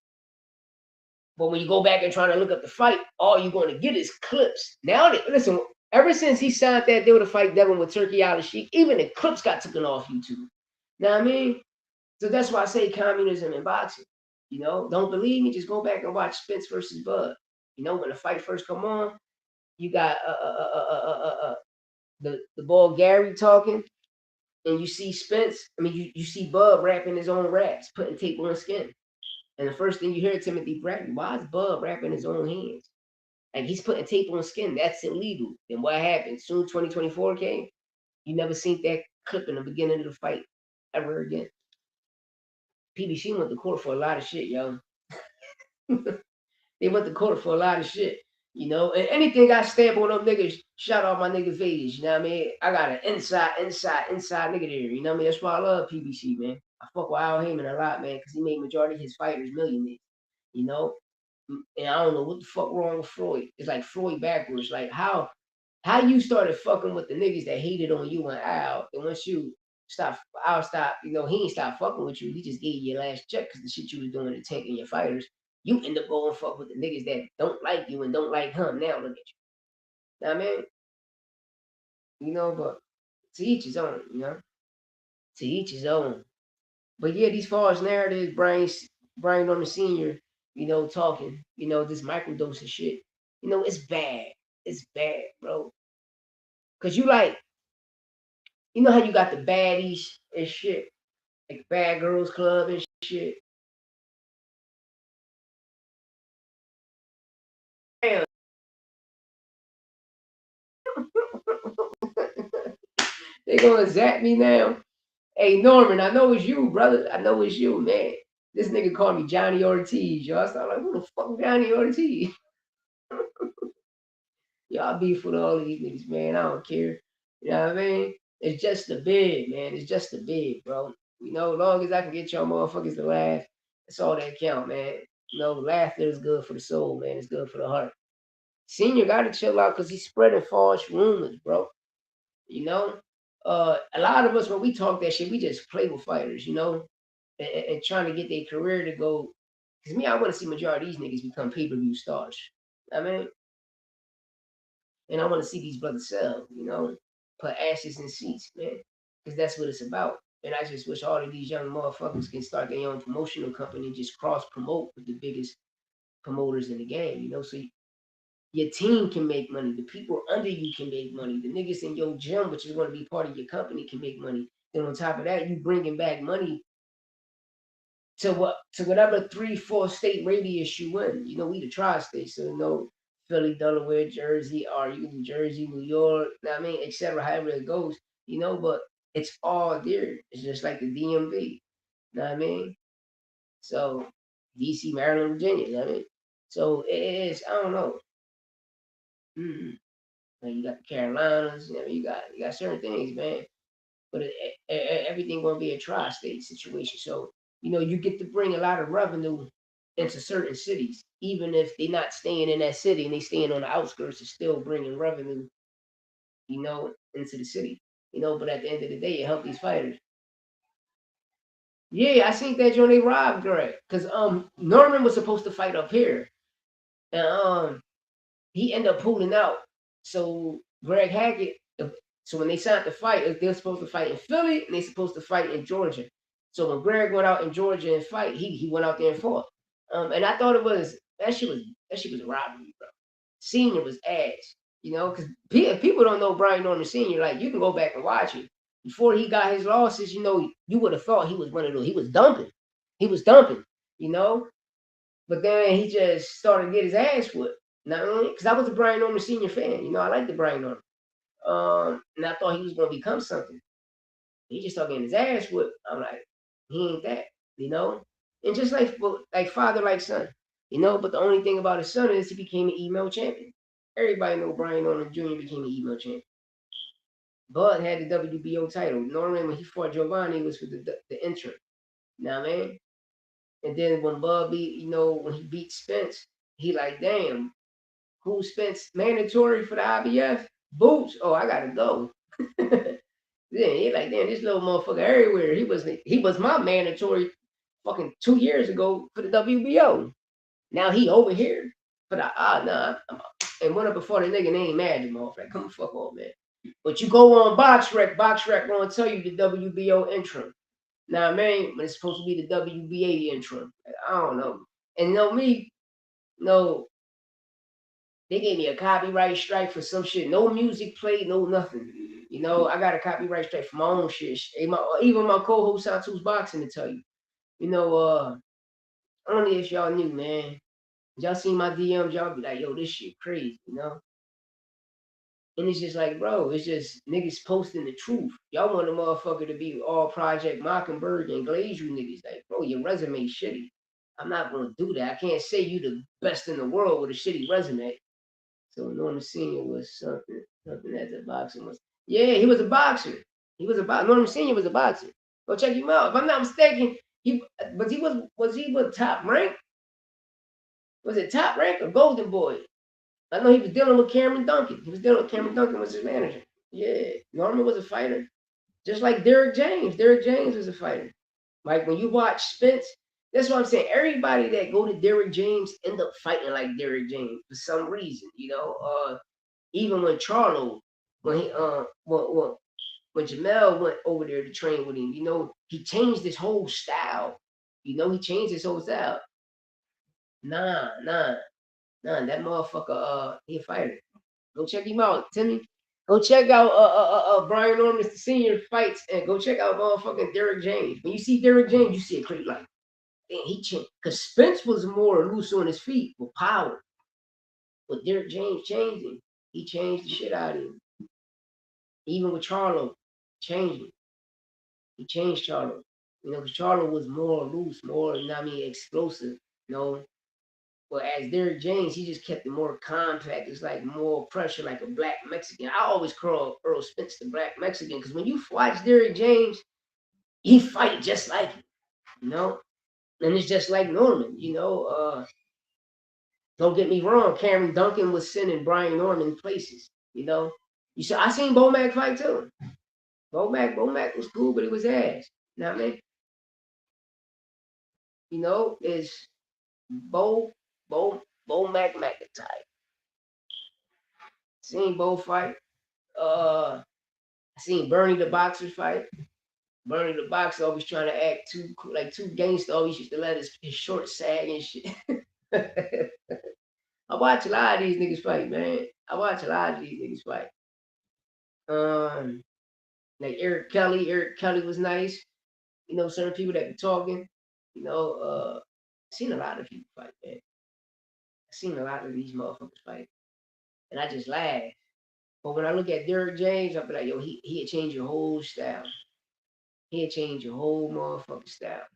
But when you go back and try to look up the fight, all you're going to get is clips. Now, listen, ever since he signed that deal to fight Devin with Turkey Al Sheik, even the clips got taken off YouTube. Know what I mean? So that's why I say communism in boxing. You know, don't believe me? Just go back and watch Spence versus Bud. You know, when the fight first come on, you got the ball Gary talking, and you see Spence. I mean, you see Bud rapping his own raps, putting tape on skin. And the first thing you hear Timothy Bradley, why is Bud rapping his own hands? Like he's putting tape on skin. That's illegal. Then what happened? Soon 2024 came. You never seen that clip in the beginning of the fight ever again. PBC went to court for a lot of shit, yo. They went to court for a lot of shit. You know, and anything I stamp on them niggas, shout out my nigga Vegas. You know what I mean? I got an inside nigga there. You know what I mean? That's why I love PBC, man. I fuck with Al Heyman a lot, man, because he made majority of his fighters millionaires. You know? And I don't know what the fuck wrong with Floyd. It's like Floyd backwards. Like how you started fucking with the niggas that hated on you and Al, and once you Al stop, you know, he ain't stopped fucking with you. He just gave you your last check because the shit you was doing to tanking your fighters. You end up going fuck with the niggas that don't like you and don't like him. Now look at you. Know what I mean? You know, but to each his own, you know? To each his own. But yeah, these false narratives, Brian on the senior, you know, talking, you know, this microdose of shit. You know, it's bad. It's bad, bro. Cause you like, you know how you got the baddies and shit, like Bad Girls Club and shit. Damn. They gonna zap me now. Hey Norman, I know it's you, brother. I know it's you, man. This nigga called me Johnny Ortiz, yo. I started like, who the fuck Johnny Ortiz? Y'all beef with all these niggas, man. I don't care. You know what I mean? It's just the bid, man. It's just the bid, bro. You know, as long as I can get y'all motherfuckers to laugh, that's all that count, man. You know, laughter is good for the soul, man. It's good for the heart. Senior got to chill out because he's spreading false rumors, bro. You know, a lot of us when we talk that shit, we just play with fighters, you know, and trying to get their career to go. Cause me, I want to see majority of these niggas become pay-per-view stars. I mean, and I want to see these brothers sell, you know, put ashes in seats, man, because that's what it's about. And I just wish all of these young motherfuckers can start their own promotional company, just cross promote with the biggest promoters in the game, you know, so your team can make money. The people under you can make money. The niggas in your gym, which is going to be part of your company, can make money. Then on top of that, you bringing back money to whatever 3-4 state radius you in. You know, we the tri-state, so you know Philly, Delaware, Jersey, or you can do Jersey, New York. You know what I mean, etc. However it goes, you know, but it's all there. It's just like the DMV. You know what I mean? So DC, Maryland, Virginia. You know what I mean? So it is. I don't know. Mm-hmm. You got the Carolinas, you know, you got certain things, man. But everything gonna be a tri-state situation. So you know, you get to bring a lot of revenue into certain cities, even if they're not staying in that city and they staying on the outskirts. It's still bringing revenue, you know, into the city. You know, but at the end of the day, it help these fighters. Yeah, I seen that Joe they robbed Greg because Norman was supposed to fight up here, and he ended up pulling out. So Greg Hackett, so when they signed the fight, they're supposed to fight in Philly and they're supposed to fight in Georgia. So when Greg went out in Georgia and fight, he went out there and fought. And I thought it was that shit was a robbery, bro. Senior was ass, you know, because people don't know Brian Norman Senior. Like you can go back and watch it. Before he got his losses, you know, you would have thought he was one of those. He was dumping, you know. But then he just started to get his ass whipped. Not only because I was a Brian Norman Senior fan, you know, I liked the Brian Norman. And I thought he was gonna become something. He just started getting his ass whipped. I'm like, he ain't that, you know. And just like father, like son, you know. But the only thing about his son is he became an email champion. Everybody know Brian Norman Jr. became an email champion. Bud had the WBO title. Norman, when he fought Giovanni, was for the interim. You know what I mean? And then when Bud beat, you know, when he beat Spence, he like, damn, who Spence mandatory for the IBF? Boots. Oh, I gotta go. Yeah, he like, damn, this little motherfucker everywhere. He was my mandatory fucking 2 years ago for the WBO. Now he over here for the nah. And went up before the nigga name mad him off. Like, come fuck off, man. But you go on Box Rec gonna tell you the WBO intro. Now, man, but it's supposed to be the WBA intro. Like, I don't know. And you know me, no, they gave me a copyright strike for some shit. No music played, no nothing. You know, I got a copyright strike for my own shit. Even my co-host Santu's Boxing to tell you. You know, only if y'all knew, man. Y'all seen my DMs, y'all be like, yo, this shit crazy, you know? And it's just like, bro, it's just niggas posting the truth. Y'all want a motherfucker to be all Project Mockingbird and glaze you niggas. Like, bro, your resume shitty. I'm not gonna do that. I can't say you the best in the world with a shitty resume. So Norman Senior was something as a boxer was. Yeah, he was a boxer. He was a boxer. Norman Senior was a boxer. Go check him out. If I'm not mistaken, he was top rank? Was it top rank or Golden Boy? I know he was dealing with Cameron Duncan. He was dealing with Cameron Duncan was his manager. Yeah, Norman was a fighter, just like Derrick James. Derrick James was a fighter. Like when you watch Spence, that's what I'm saying. Everybody that go to Derrick James end up fighting like Derrick James for some reason. You know, even when Charlo, when he when Jamel went over there to train with him, you know, he changed his whole style. You know, he changed his whole style. Nah. That motherfucker, he a fighter. Go check him out, Timmy. Go check out Brian Norman Senior fights and go check out motherfucking Derrick James. When you see Derrick James, you see a great like, man, he changed. Cause Spence was more loose on his feet with power, but Derrick James changed him. He changed the shit out of him. Even with Charlo, changed him. He changed Charlo. You know, because Charlo was more loose, more, you know what I mean, explosive. You know, but as Derrick James, he just kept it more compact. It's like more pressure, like a black Mexican. I always call Earl Spence the black Mexican because when you watch Derrick James, he fight just like him, you know? And it's just like Norman, you know? Don't get me wrong, Cameron Duncan was sending Brian Norman places, you know? You saw I seen Bomac fight too. Bomac was cool, but it was ass. You know what I mean? You know, it's Bomac McIntyre. Seen Bo fight. I seen Bernie the boxer fight. Bernie the boxer always trying to act too gangster. Always used to let his shorts sag and shit. I watch a lot of these niggas fight, man. I watch a lot of these niggas fight. Um, like Eric Kelly. Eric Kelly was nice. You know, certain people that be talking. You know, seen a lot of people fight, man. I seen a lot of these motherfuckers fight, and I just laugh. But when I look at Derrick James, I be like, yo, he'd change your whole style. He'll change your whole motherfucking style.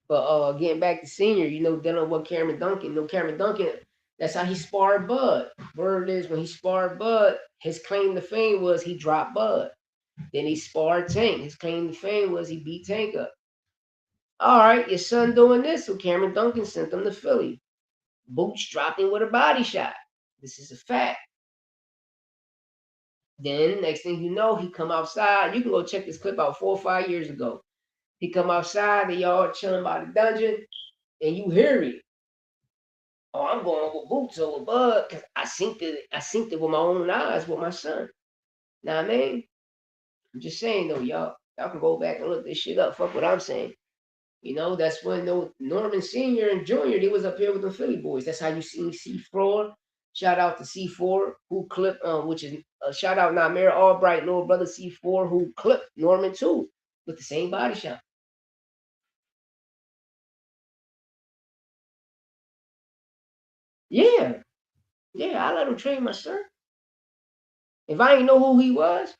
But getting back to Senior, you know, dealing with Cameron Duncan. You know, Cameron Duncan, that's how he sparred Bud. Word is when he sparred Bud, his claim to fame was he dropped Bud. Then he sparred Tank. His claim to fame was he beat Tank up. All right, your son doing this, so Cameron Duncan sent him to Philly. Boots dropped him with a body shot. This is a fact. Then next thing you know, he come outside. You can go check this clip out 4 or 5 years ago. He come outside, they all chilling by the dungeon, and you hear it. Oh, I'm going with Boots over Bud because I synced it with my own eyes with my son. Know what I mean? I'm just saying though, y'all can go back and look this shit up. Fuck what I'm saying. You know, that's when Norman Senior and Junior they was up here with the Philly boys. That's how you see C4. Shout out to C4 who clipped, which is shout out now Mary Albright, little brother C4 who clipped Norman too with the same body shot. Yeah, I let him train my son. If I ain't know who he was,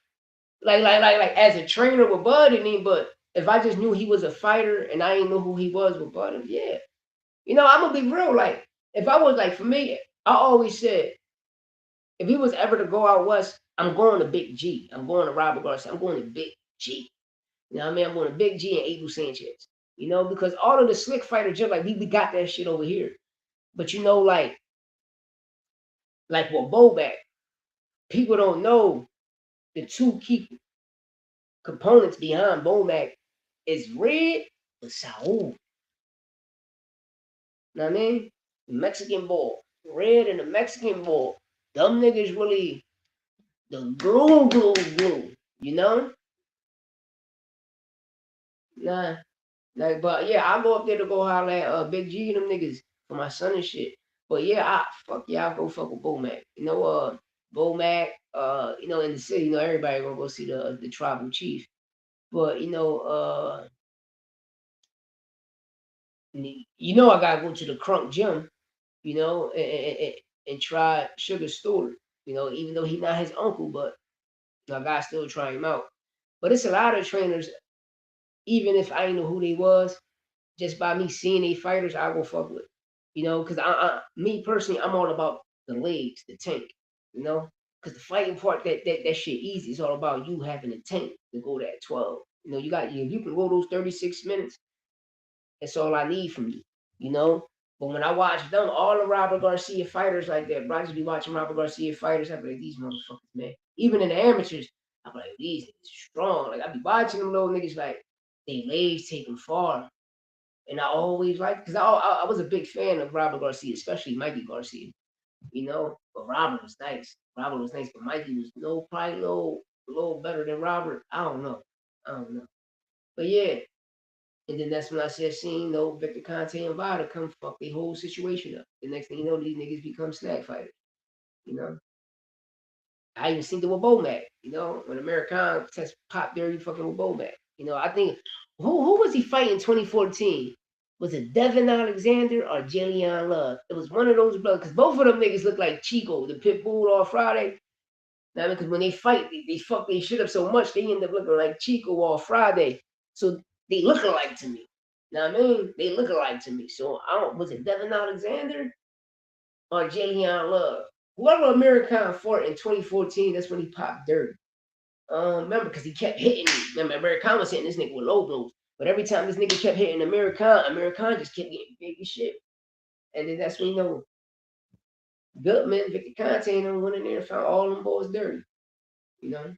like as a trainer with Bud and him, but if I just knew he was a fighter and I ain't know who he was with Bud, yeah. You know, I'm gonna be real. Like, if I was like for me, I always said if he was ever to go out west, I'm going to Big G. I'm going to Robert Garcia. I'm going to Big G. You know what I mean? I'm going to Big G and Abel Sanchez. You know, because all of the slick fighters, just like we got that shit over here. But you know, like with Bobak, people don't know the two key components behind Bomac is red but Saul. Know what I mean? Mexican ball. Red and the Mexican ball. Them niggas really the glue. You know? Nah. Like, but yeah, I go up there to go holler at Big G and them niggas for my son and shit. But yeah, I'll go fuck with Bomac. Bomac, in the city, everybody gonna go see the tribal chief. But I gotta go to the Crunk Gym, and try Sugar Stewart. Even though he not his uncle, but I gotta still try him out. But it's a lot of trainers, even if I didn't know who they was, just by me seeing they fighters, I go fuck with. Because me personally, I'm all about the legs, the tank. Because the fighting part, that shit easy. It's all about you having a tank to go that 12. You can go those 36 minutes. That's all I need from you. You know. But when I watch them, all the Robert Garcia fighters like that, bro, I just be watching Robert Garcia fighters. I be like, these motherfuckers, man. Even in the amateurs, I be like, these niggas strong. Like I be watching them little niggas like they legs take them far. And I always liked because I was a big fan of Robert Garcia, especially Mikey Garcia. But Robert was nice. But Mikey was probably a little better than Robert. I don't know. But yeah, and then that's when I said, seeing Victor Conte and Vada come fuck the whole situation up. The next thing you know, these niggas become snack fighters. You know, I even seen it with Bomac. When American test pop dirty fucking with Bomac. I think who was he fighting in 2014? Was it Devin Alexander or Jillian Love? It was one of those brothers because both of them niggas look like Chico, the pit bull on Friday. Now, because when they fight, they fuck their shit up so much they end up looking like Chico all Friday. So they look alike to me. Now I mean, they look alike to me. So was it Devin Alexander or Jillian Love? Whoever American fought in 2014, that's when he popped dirty. Remember, because he kept hitting me. Remember, American was hitting this nigga with low blows. But every time this nigga kept hitting American just kept getting big as shit. And then that's when Gutman, Victor Conte, and them went in there and found all them boys dirty. And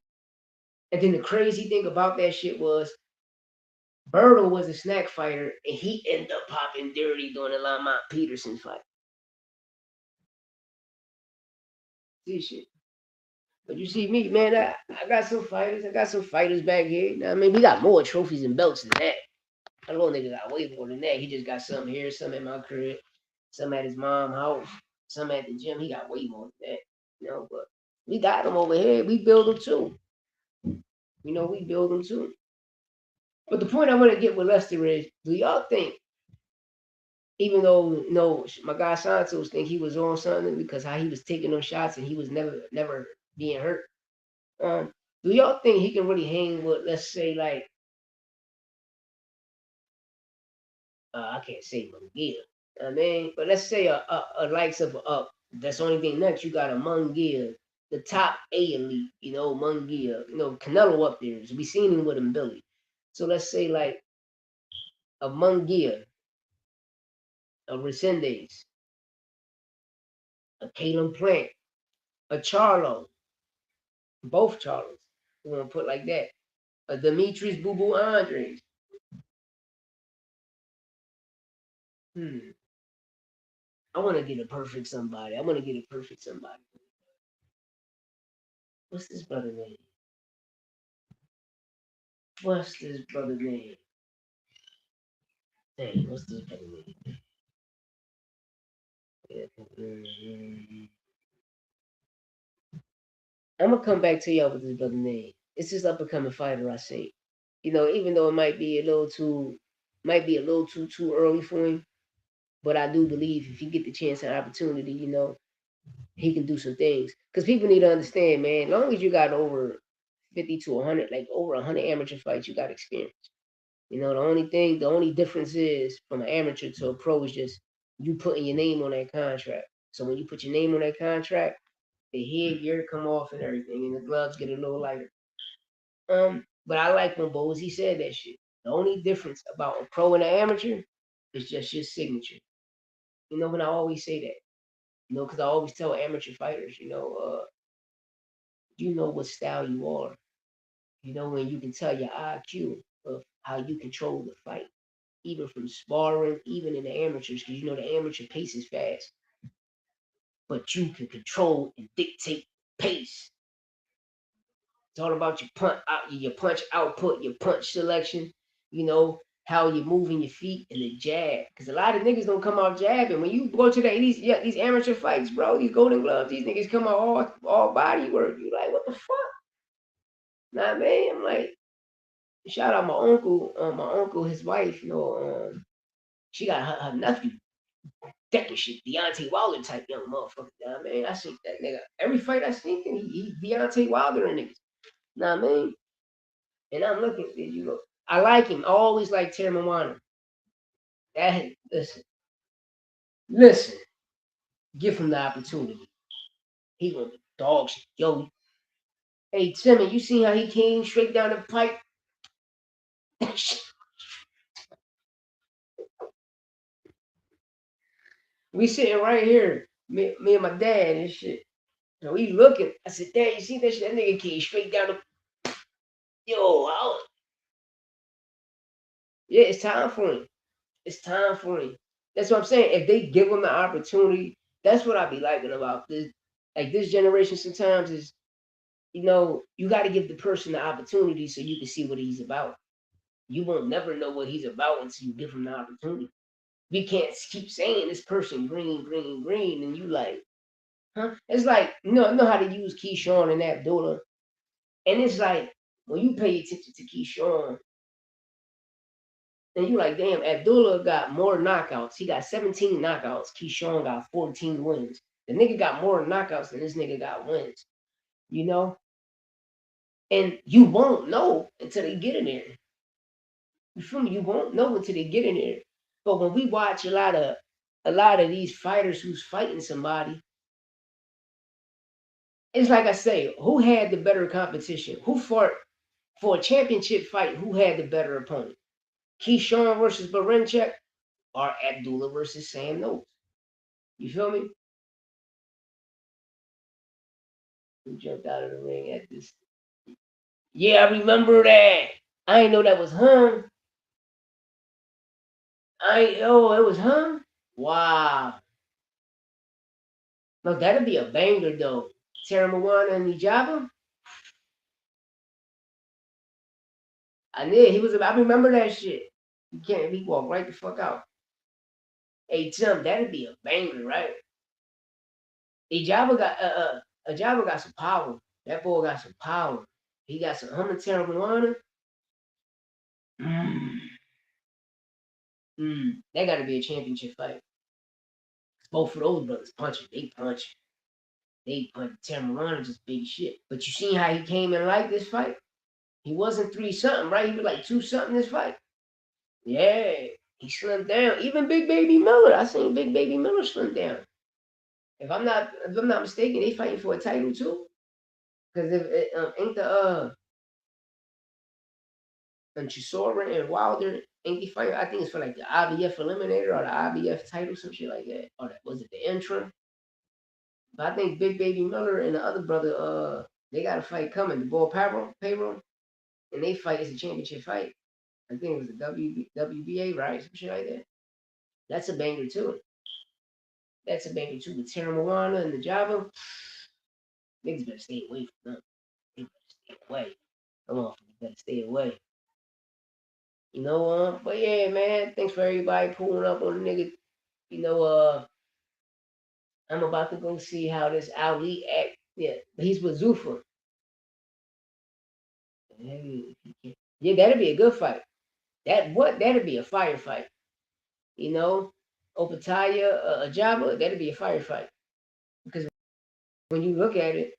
then the crazy thing about that shit was Berto was a snack fighter, and he ended up popping dirty during the Lamont Peterson fight. See shit. But you see me, man, I got some fighters. I got some fighters back here. I mean, we got more trophies and belts than that. That little nigga got way more than that. He just got some here, some at my crib, some at his mom's house, some at the gym. He got way more than that. But we got them over here. We build them too. We build them too. But the point I want to get with Lester is, do y'all think, even though my guy Santos think he was on something because how he was taking those shots and he was never being hurt, do y'all think he can really hang with, let's say, like, I can't say Munguia, but let's say a likes of that's the only thing next, you got a Munguia, the top A elite, Munguia, Canelo up there. So we seen him with him Billy. So let's say like a Munguia, a Resendez, a Caleb Plant, a Charlo, both Charlos. We're gonna put like that. A Demetrius Boo Boo Andres. I want to get a perfect somebody. What's this brother name? Dang, what's this brother name? I'm gonna come back to y'all with this brother name. It's this up and coming fighter I see. Even though it might be a little too early for him, but I do believe if he get the chance and opportunity, he can do some things. Because people need to understand, man, as long as you got over 50 to 100, like over 100 amateur fights, you got experience. The only difference is from an amateur to a pro is just you putting your name on that contract. So when you put your name on that contract, the headgear come off and everything, and the gloves get a little lighter. But I like when Bozy said that shit. The only difference about a pro and an amateur is just your signature. When I always say that, because I always tell amateur fighters, you know what style you are. You know, when you can tell your IQ of how you control the fight, even from sparring, even in the amateurs, because you know the amateur pace is fast, but you can control and dictate pace. It's all about your punch output, your punch selection. You know how you're moving your feet and the jab. Because a lot of niggas don't come out jabbing. When you go to these amateur fights, bro, these Golden Gloves, these niggas come out all body work. You like, what the fuck? Nah, man. I'm like, shout out my uncle. My uncle, his wife. You know, she got her nephew. Decking shit, Deontay Wilder type young motherfucker. Nah, man. I seen that nigga. Every fight I seen, he Deontay Wilder and niggas. Nah, man. And I'm looking at you know, I like him. I always like Terry Moana. That listen, give him the opportunity. He gonna be dog shit. Yo, hey Timmy, you see how he came straight down the pipe? We sitting right here, me and my dad and shit. So he looking. I said, Dad, you see that shit? That nigga came straight down the yeah, it's time for him. It's time for him. That's what I'm saying. If they give him the opportunity, that's what I be liking about this. Like this generation sometimes is, you know, you got to give the person the opportunity so you can see what he's about. You won't never know what he's about until you give him the opportunity. We can't keep saying this person green, green, green, and you like, huh? It's like, know how to use Keyshawn and Abdullah. And it's like, when you pay attention to Keyshawn, and you like, damn, Abdullah got more knockouts. He got 17 knockouts. Keyshawn got 14 wins. The nigga got more knockouts than this nigga got wins. You know? And you won't know until they get in there. You feel me? You won't know until they get in there. But when we watch a lot of these fighters who's fighting somebody, it's like I say, who had the better competition? Who fought for a championship fight? Who had the better opponent? Keyshawn versus Barenchek or Abdullah versus Sam Notes? You feel me? Who jumped out of the ring at this? Yeah, I remember that. I ain't know that was him. It was him. Wow. No, that'd be a banger though. Terry Moana and Nijaba. I knew he was. I remember that shit. You can't. He walked right the fuck out. Hey Tim, that'd be a banger, right? Ijaba got some power. That boy got some power. He got some him and Terry Moana. Mm, that got to be a championship fight. Both of those brothers punching. They punch. They punch. Terry Moana just big shit. But you seen how he came in like this fight? He wasn't 3 something, right? He was like 2 something this fight. Yeah, he slimmed down. Even Big Baby Miller, I seen Big Baby Miller slim down. If I'm not mistaken, they fighting for a title too. Because if ain't the and Chisora and Wilder ain't they fighting? I think it's for like the IBF Eliminator or the IBF title, some shit like that. Or was it the interim? But I think Big Baby Miller and the other brother, they got a fight coming. The boy payroll, and they fight is a championship fight. I think it was the WBA, right? Some shit like that. That's a banger too. That's a banger too. With Terra Moana and the Java, niggas better stay away from them. They better stay away. Come on, better stay away. You know, but yeah, man, thanks for everybody pulling up on the nigga. You know, I'm about to go see how this Ali act. Yeah, he's with Zufa. Yeah, that'd be a good fight. That'd be a firefight. You know, Opataya, Ajaba, that'd be a firefight. Because when you look at it,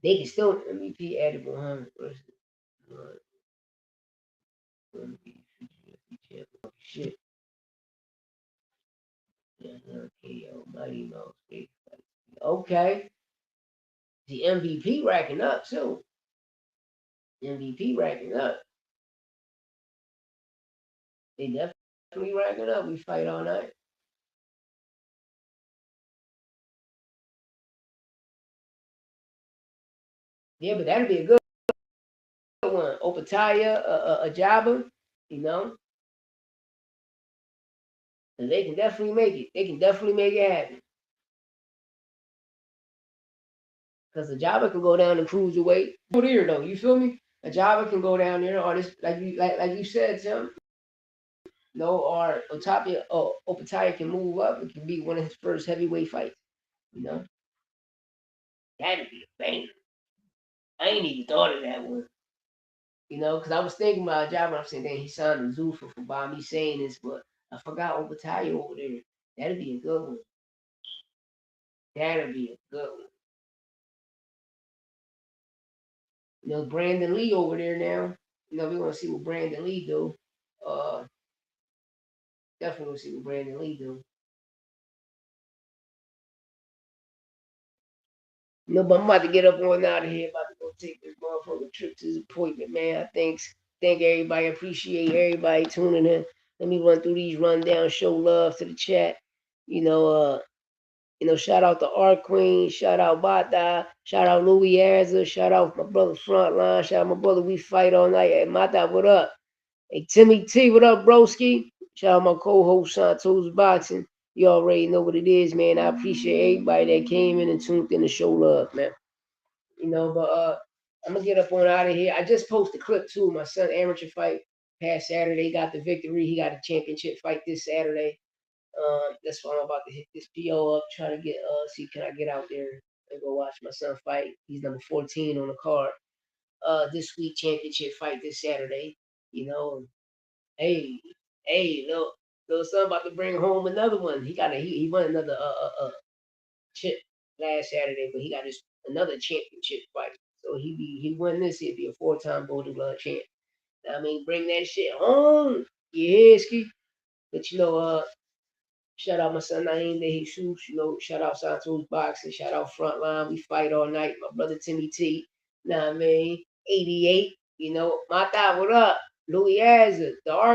they can still MVP added 100 versus shit. Yeah, KO, Mighty Mouse, okay. The MVP racking up too. MVP racking up. They definitely racking up. We fight all night. Yeah, but that'd be a good one, Opataya, a Jabba, you know, and they can definitely make it. They can definitely make it happen. Because a Jabba can go down and cruise away. Over there though, you feel me? A Jabba can go down there, or this like you said, Tim. No, or Otapia, Opataya can move up. It can be one of his first heavyweight fights. You know, that'd be a banger. I ain't even thought of that one. You know, because I was thinking about a job. I'm saying, dang, he signed to Zuffa for by me saying this, but I forgot Obatayo over there. That'd be a good one. That'd be a good one. You know, Brandon Lee over there now. You know, we want to see what Brandon Lee do. Uh, definitely want to see what Brandon Lee do. You know, but I'm about to get up on out of here. About to go take this motherfucking trip to his appointment, man. I thank everybody. Appreciate everybody tuning in. Let me run through these rundown. Show love to the chat. You know, shout out to Art Queen, shout out Bata, shout out Louis Azza, shout out my brother Frontline, shout out my brother We Fight All Night. Hey, Mata, what up? Hey, Timmy T, what up, broski? Shout out my co-host Santos Boxing. You already know what it is, man. I appreciate everybody that came in and tuned in to show love, man. You know, but I'm gonna get up on out of here. I just posted a clip too. My son amateur fight past Saturday. He got the victory. He got a championship fight this Saturday. That's why I'm about to hit this PO up, trying to get see can I get out there and go watch my son fight. He's number 14 on the card. This week championship fight this Saturday. You know, hey, little son about to bring home another one. He won another chip last Saturday, but he got his another championship fight. So he won this. He'd be a 4-time Golden Glove champ. I mean, bring that shit home. Yeah, ski. But you know, shout out my son Naeem De Jesus, you know, shout out Santos Boxing, shout out Frontline, We Fight All Night, my brother Timmy T, nah I mean, 88, you know, my thought, what up? Louis Azza, the art